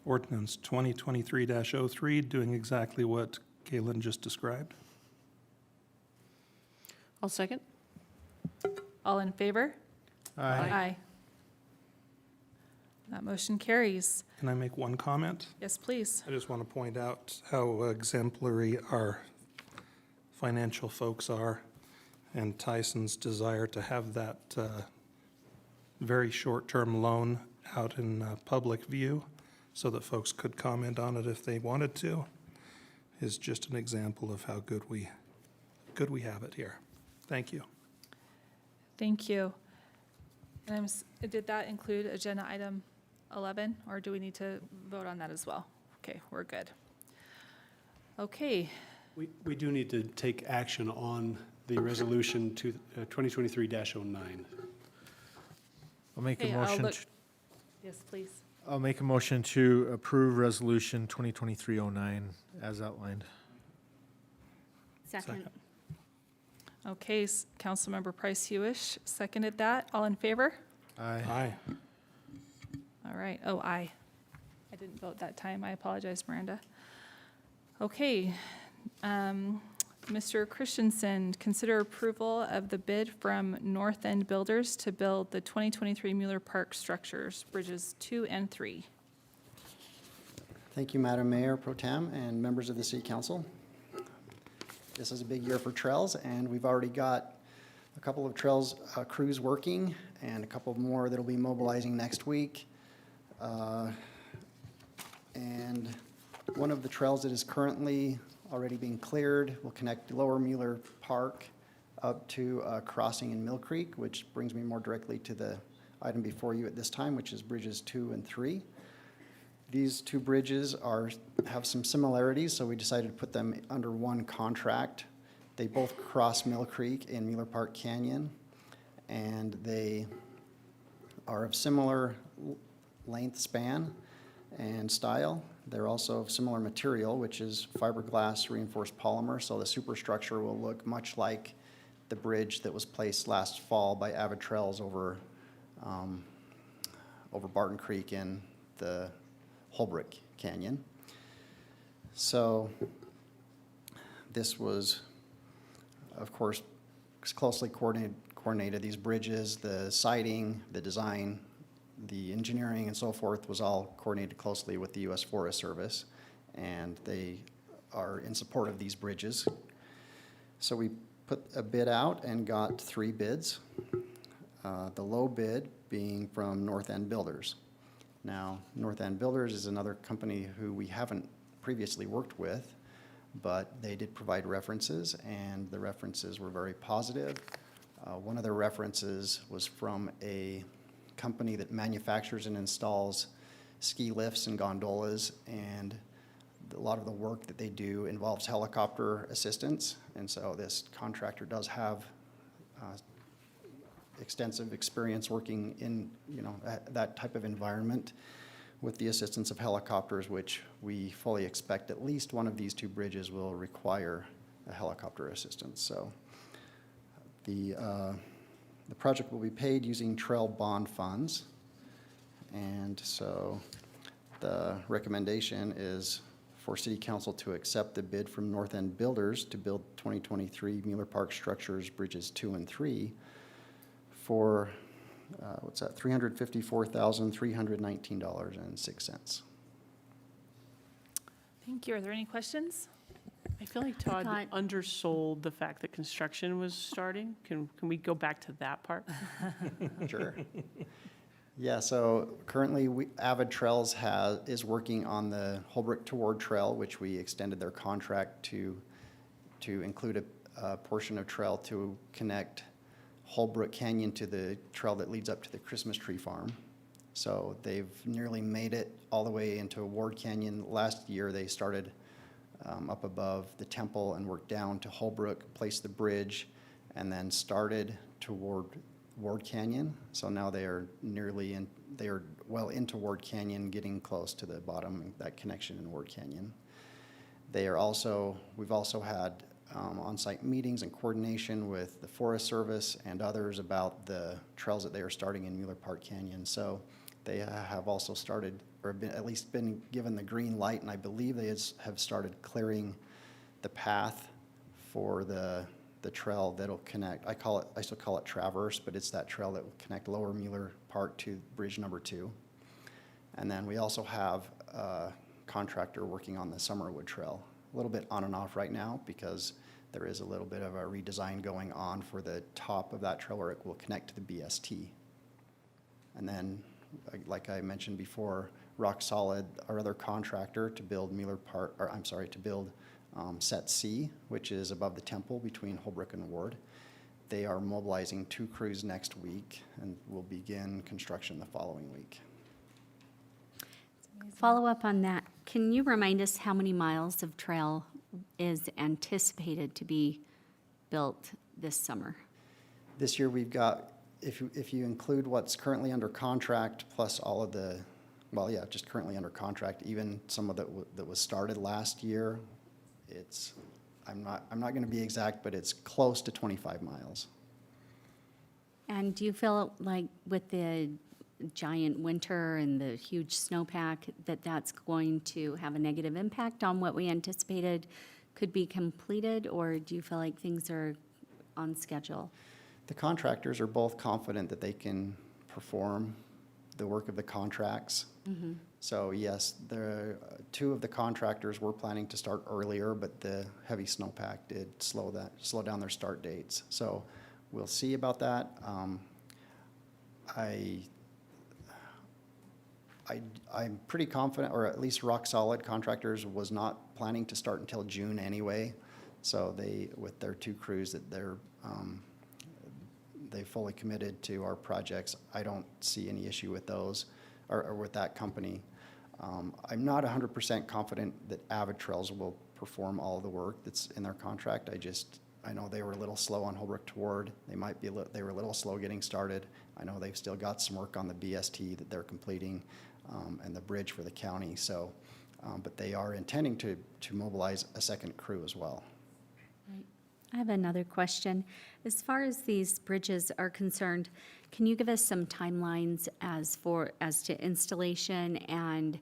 ordinance 2023-03, doing exactly what Galen just described. I'll second. All in favor? Aye. That motion carries. Can I make one comment? Yes, please. I just want to point out how exemplary our financial folks are, and Tyson's desire to have that very short-term loan out in public view so that folks could comment on it if they wanted to, is just an example of how good we have it here. Thank you. Thank you. And did that include agenda item 11, or do we need to vote on that as well? Okay, we're good. Okay, We do need to take action on the resolution to 2023-09. I'll make a Okay, I'll motion. look- yes, please. I'll make a motion to approve Resolution 2023-09 as outlined. Second. Okay, Councilmember Price Hewish seconded that. All in favor? Aye. All right. Oh, aye. I didn't vote that time. I apologize, Miranda. Okay. Mr. Christensen, consider approval of the bid from North End Builders to build the 2023 Mueller Park structures, bridges 2 and 3. Thank you, Madam Mayor Pro Tem and members of the City Council. This is a big year for trails, and we've already got a couple of trails crews working and a couple more that'll be mobilizing next week. And one of the trails that is currently already being cleared will connect Lower Mueller Park up to a crossing in Mill Creek, which brings me more directly to the item before you at this time, which is bridges 2 and 3. These two bridges have some similarities, so we decided to put them under one contract. They both cross Mill Creek in Mueller Park Canyon, and they are of similar length span and style. They're also of similar material, which is fiberglass reinforced polymer, so the superstructure will look much like the bridge that was placed last fall by Avid Trails over Barton Creek in the Holbrook Canyon. So this was, of course, closely coordinated. These bridges, the siding, the design, the engineering and so forth was all coordinated closely with the U.S. Forest Service, and they are in support of these bridges. So we put a bid out and got 3 bids, the low bid being from North End Builders. Now, North End Builders is another company who we haven't previously worked with, but they did provide references, and the references were very positive. One of the references was from a company that manufactures and installs ski lifts and gondolas, and a lot of the work that they do involves helicopter assistance, and so this contractor does have extensive experience working in that type of environment with the assistance of helicopters, which we fully expect at least one of these 2 bridges will require a helicopter assistance. So the project will be paid using trail bond funds, and so the recommendation is for City Council to accept the bid from North End Builders to build 2023 Mueller Park structures, bridges 2 and 3 for, $354,319.06. Thank you. Are there any questions? I feel like Todd undersold the fact that construction was starting. Can we go back to that part? Sure. Yeah, so currently Avid Trails is working on the Holbrook to Ward Trail, which we extended their contract to include a portion of trail to connect Holbrook Canyon to the trail that leads up to the Christmas Tree Farm. So they've nearly made it all the way into Ward Canyon. Last year they started up above the temple and worked down to Holbrook, placed the bridge, and then started toward Ward Canyon. So now they are well into Ward Canyon, getting close to the bottom, that connection in Ward Canyon. We've also had on-site meetings and coordination with the Forest Service and others about the trails that they are starting in Mueller Park Canyon. So they have also started, or at least been given the green light, and I believe they have started clearing the path for the trail that'll connect. I still call it Traverse, but it's that trail that will connect Lower Mueller Park to bridge number 2. And then we also have a contractor working on the Summerwood Trail, a little bit on and off right now because there is a little bit of a redesign going on for the top of that trail where it will connect to the BST. And then, like I mentioned before, Rock Solid, our other contractor, to build Set C, which is above the temple between Holbrook and Ward. They are mobilizing 2 crews next week and will begin construction the following week. Follow up on that. Can you remind us how many miles of trail is anticipated to be built this summer? This year we've got, if you include what's currently under contract plus all of the, well, yeah, just currently under contract, even some of that was started last year, it's, I'm not going to be exact, but it's close to 25 miles. And do you feel like with the giant winter and the huge snowpack that that's going to have a negative impact on what we anticipated could be completed, or do you feel like things are on schedule? The contractors are both confident that they can perform the work of the contracts. Mm-hmm. So yes, the 2 of the contractors were planning to start earlier, but the heavy snowpack did slow down their start dates. So we'll see about that. I'm pretty confident, or at least Rock Solid Contractors was not planning to start until June anyway. So they, with their 2 crews, that they fully committed to our projects. I don't see any issue with those, or with that company. I'm not 100% confident that Avid Trails will perform all of the work that's in their contract. I know they were a little slow on Holbrook to Ward. They were a little slow getting started. I know they've still got some work on the BST that they're completing, and the bridge for the county. So, but they are intending to mobilize a 2nd crew as well. Right. I have another question. As far as these bridges are concerned, can you give us some timelines as to installation and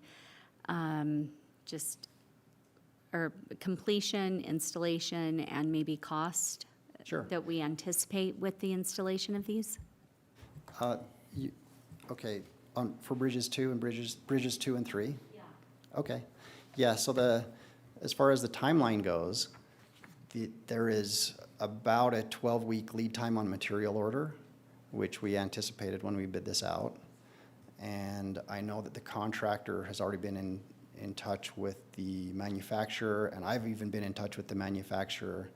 or completion, installation, and maybe cost? Sure. That we anticipate with the installation of these? Okay, for bridges 2 and bridges 2 and 3? Yeah. Okay. Yeah, so as far as the timeline goes, there is about a 12-week lead time on material order, which we anticipated when we bid this out. And I know that the contractor has already been in touch with the manufacturer, and I've even been in touch with the manufacturer.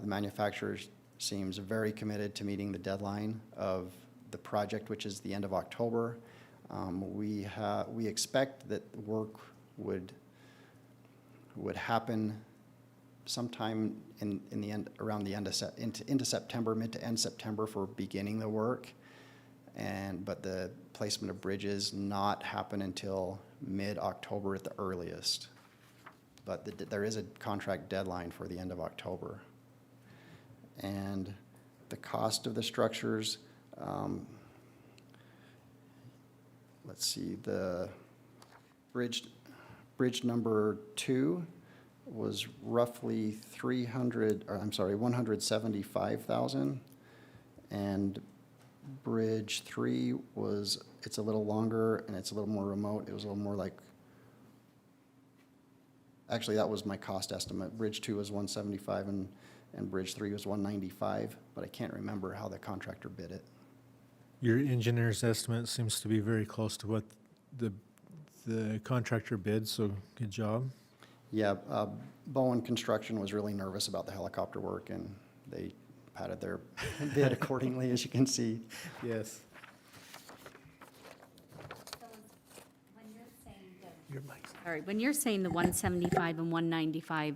The manufacturer seems very committed to meeting the deadline of the project, which is the end of October. We expect that the work would happen sometime in the end, around the end of into September, mid to end September for beginning the work. But the placement of bridges not happen until mid-October at the earliest. But there is a contract deadline for the end of October. And the cost of the structures, let's see, the bridge number 2 was roughly $175,000, and bridge 3 it's a little longer and it's a little more remote. It was a little more like, actually that was my cost estimate. Bridge 2 was 175 and bridge 3 was 195, but I can't remember how the contractor bid it. Your engineer's estimate seems to be very close to what the contractor bid, so good job. Yeah, Bowen Construction was really nervous about the helicopter work, and they padded their bid accordingly, as you can see. Yes. All right, when you're saying the 175 and 195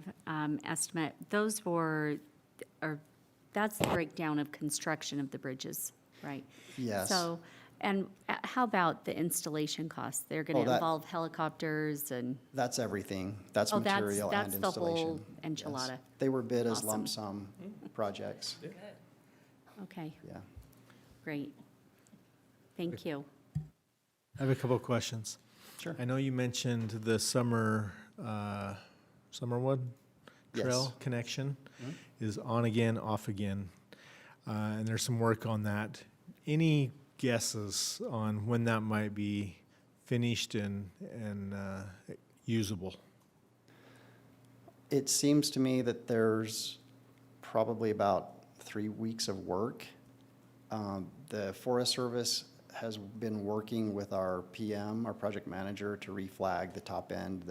estimate, that's the breakdown of construction of the bridges, right? Yes. So, and how about the installation costs? They're going to involve helicopters and... That's everything. That's material and installation. That's the whole Yes. enchilada. They were bid as Awesome. lump sum projects. Okay, Yeah. great. Thank you. I have a couple of questions. Sure. I know you mentioned the Summerwood Trail Yes. connection is on again, off again, and there's some work on that. Any guesses on when that might be finished and usable? It seems to me that there's probably about 3 weeks of work. The Forest Service has been working with our PM, our project manager, to reflag the top end.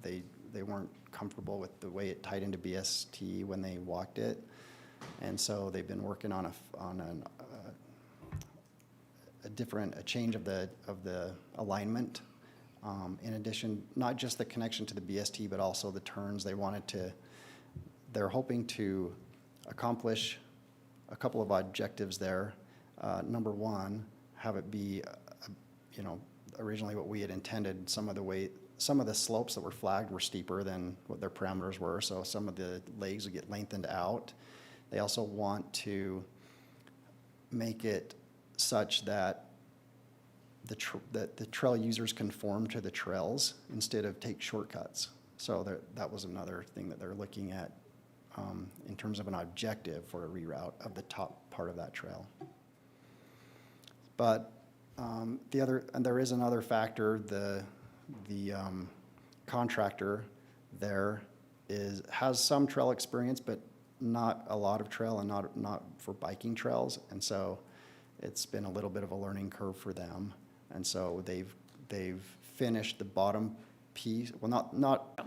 They weren't comfortable with the way it tied into BST when they walked it. And so they've been working on a change of the alignment. In addition, not just the connection to the BST, but also the turns. They're hoping to accomplish a couple of objectives there. Number one, have it be, originally what we had intended. Some of the slopes that were flagged were steeper than what their parameters were, so some of the legs would get lengthened out. They also want to make it such that the trail users conform to the trails instead of take shortcuts. So that was another thing that they're looking at in terms of an objective for a reroute of the top part of that trail. But there is another factor. The contractor there has some trail experience, but not a lot of trail, and not for biking trails. And so it's been a little bit of a learning curve for them. And so they've finished the bottom piece, well, not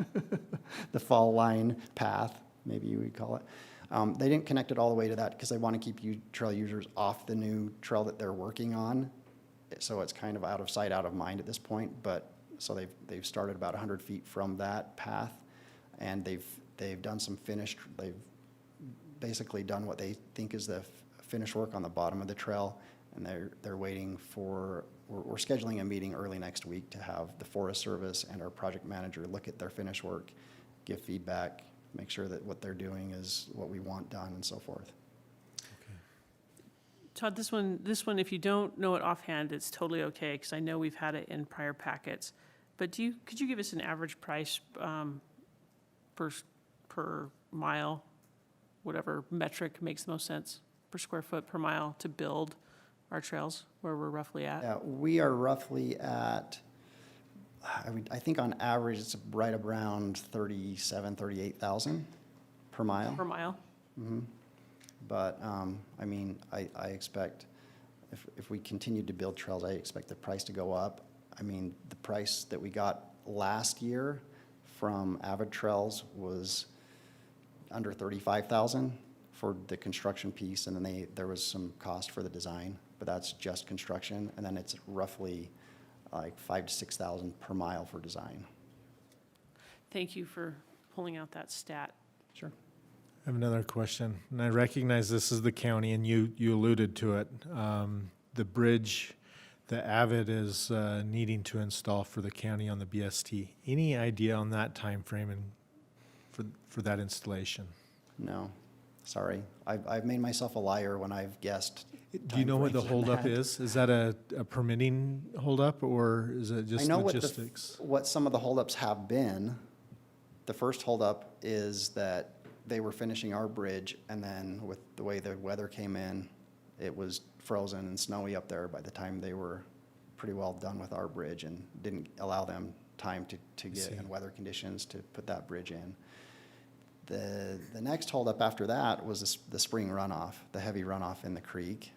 the fall line path, maybe you would call it. They didn't connect it all the way to that because they want to keep trail users off the new trail that they're working on. So it's kind of out of sight, out of mind at this point. But so they've started about 100 feet from that path, and they've done some finished. They've basically done what they think is the finished work on the bottom of the trail, and they're waiting for. We're scheduling a meeting early next week to have the Forest Service and our project manager look at their finished work, give feedback, make sure that what they're doing is what we want done, and so forth. Todd, this one, if you don't know it offhand, it's totally okay, because I know we've had it in prior packets. But could you give us an average price per mile, whatever metric makes the most sense, per square foot per mile to build our trails, where we're roughly at? Yeah, we are roughly at, I think on average, it's right around 37,000, 38,000 per mile. Per mile? Mm-hmm. But, I expect, if we continue to build trails, I expect the price to go up. The price that we got last year from Avid Trails was under 35,000 for the construction piece, and then there was some cost for the design, but that's just construction, and then it's roughly like 5,000 to 6,000 per mile for design. Thank you for pulling out that stat. Sure. I have another question, and I recognize this is the county, and you alluded to it. The bridge that Avid is needing to install for the county on the BST. Any idea on that time frame and for that installation? No, sorry. I've made myself a liar when I've guessed. Do you know what the timeframes on holdup that. is? Is that a permitting holdup, or is it just I know logistics? what some of the holdups have been. The first holdup is that they were finishing our bridge, and then with the way the weather came in, it was frozen and snowy up there by the time they were pretty well done with our bridge, and didn't allow them time to get in weather conditions to put that bridge in. The next holdup after that was the spring runoff, the heavy runoff in the creek.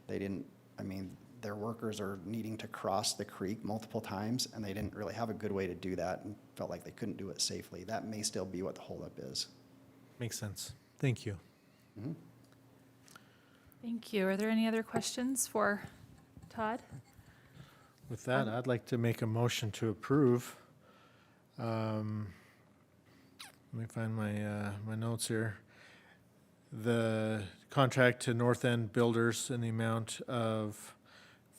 Their workers are needing to cross the creek multiple times, and they didn't really have a good way to do that, and felt like they couldn't do it safely. That may still be what the holdup is. Makes sense. Thank you. Mm-hmm. Thank you. Are there any other questions for Todd? With that, I'd like to make a motion to approve. Let me find my notes here. The contract to North End Builders in the amount of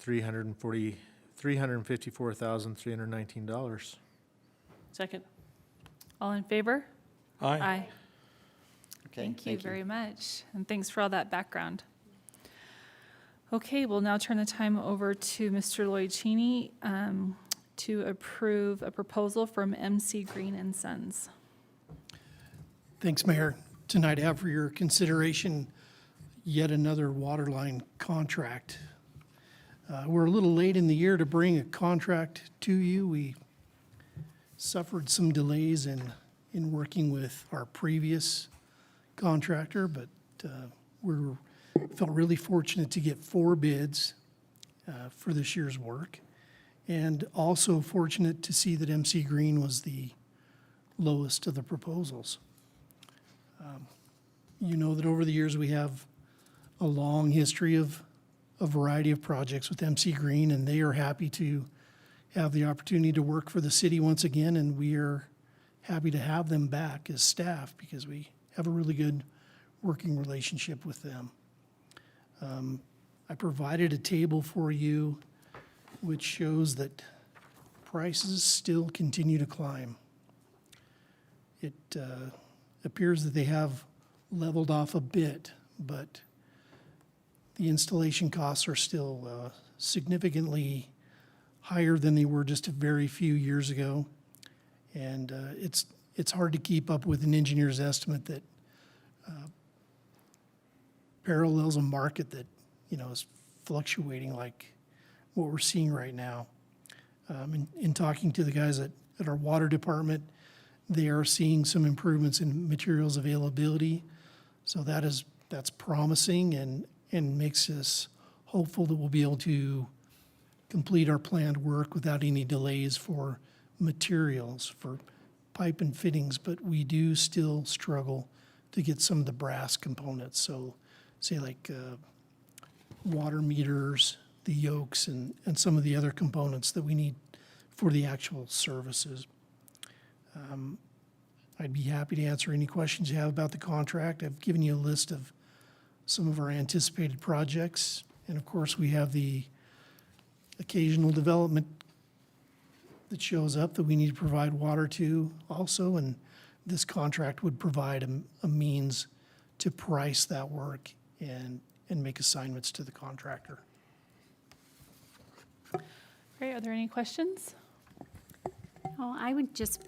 $354,319. Second. All in favor? Aye. Okay, Thank you very much, and thanks for all that background. Okay, we'll now turn the time over to Mr. Lloyd Cheney to approve a proposal from MC Green and Sons. Thanks, Mayor. Tonight I have for your consideration yet another waterline contract. We're a little late in the year to bring a contract to you. We suffered some delays in working with our previous contractor, but felt really fortunate to get 4 bids for this year's work, and also fortunate to see that MC Green was the lowest of the proposals. You know that over the years, we have a long history of a variety of projects with MC Green, and they are happy to have the opportunity to work for the city once again, and we are happy to have them back as staff because we have a really good working relationship with them. I provided a table for you which shows that prices still continue to climb. It appears that they have leveled off a bit, but the installation costs are still significantly higher than they were just a very few years ago. And it's hard to keep up with an engineer's estimate that parallels a market that, is fluctuating like what we're seeing right now. In talking to the guys at our water department, they are seeing some improvements in materials availability. So that's promising and makes us hopeful that we'll be able to complete our planned work without any delays for materials, for pipe and fittings, but we do still struggle to get some of the brass components. So say like water meters, the yokes, and some of the other components that we need for the actual services. I'd be happy to answer any questions you have about the contract. I've given you a list of some of our anticipated projects. And of course, we have the occasional development that shows up that we need to provide water to also. And this contract would provide a means to price that work and make assignments to the contractor. Great, are there any questions? Oh, I would just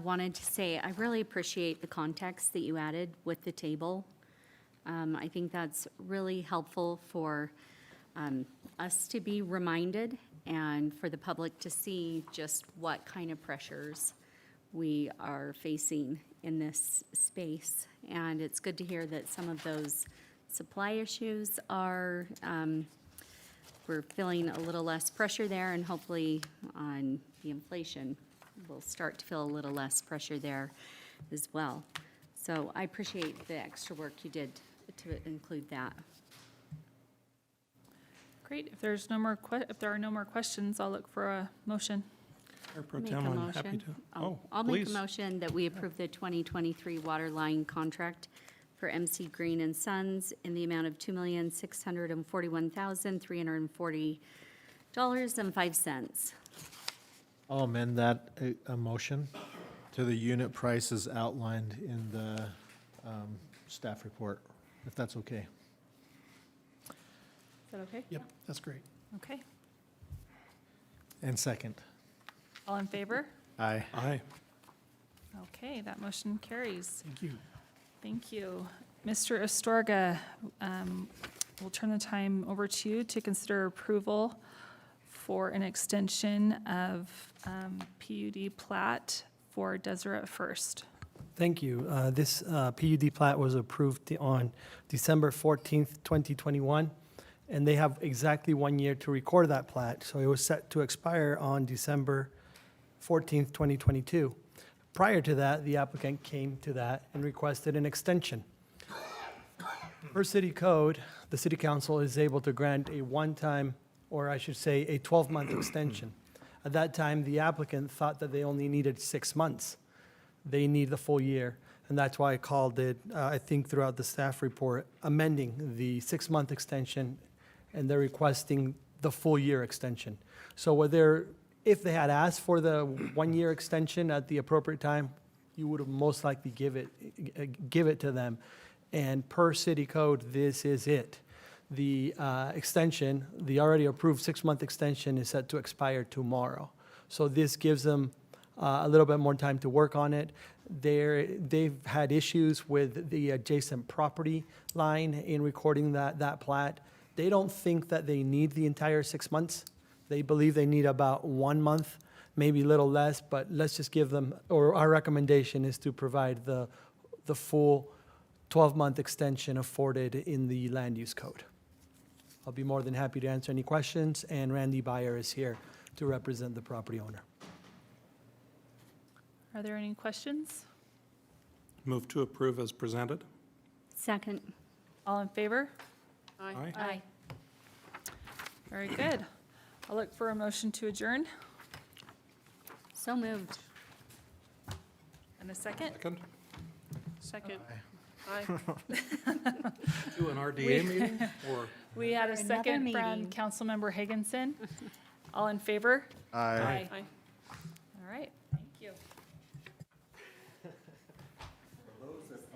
wanted to say, I really appreciate the context that you added with the table. I think that's really helpful for us to be reminded and for the public to see just what kind of pressures we are facing in this space. And it's good to hear that some of those supply issues are, we're feeling a little less pressure there, and hopefully on the inflation, we'll start to feel a little less pressure there as well. So I appreciate the extra work you did to include that. Great, if there are no more questions, I'll look for a motion. Mayor Pro Make Tem, a I'm happy motion. to. I'll make a Please. motion that we approve the 2023 water line contract for MC Green and Sons in the amount of $2,641,340.05. I'll amend that a motion to the unit prices outlined in the staff report, if that's okay. Is that okay? Yep, that's great. Okay, And second. all in favor? Aye. Aye. Okay, that motion carries. Thank you. Thank you. Mr. Astorga, we'll turn the time over to you to consider approval for an extension of PUD plat for Deseret First. Thank you. This PUD plat was approved on December 14th, 2021, and they have exactly 1 year to record that plat. So it was set to expire on December 14th, 2022. Prior to that, the applicant came to that and requested an extension. Per city code, the city council is able to grant a one-time, or I should say, a 12-month extension. At that time, the applicant thought that they only needed 6 months. They need the full year, and that's why I called it, I think throughout the staff report, amending the 6-month extension, and they're requesting the full year extension. So if they had asked for the 1 year extension at the appropriate time, you would have most likely give it to them. And per city code, this is it. The extension, the already approved 6-month extension, is set to expire tomorrow. So this gives them a little bit more time to work on it. They've had issues with the adjacent property line in recording that plat. They don't think that they need the entire 6 months. They believe they need about 1 month, maybe a little less, but let's just give them, or our recommendation is to provide the full 12-month extension afforded in the land use code. I'll be more than happy to answer any questions, and Randy Byer is here to represent the property owner. Are there any questions? Move to approve as presented. Second. All in favor? Aye. Aye. Very good. I'll look for a motion to adjourn. So moved. And a second? Second. Second. Aye. Do an RDA meeting or? We had a Another second from meeting. Councilmember Higginson. All in favor? Aye. Aye.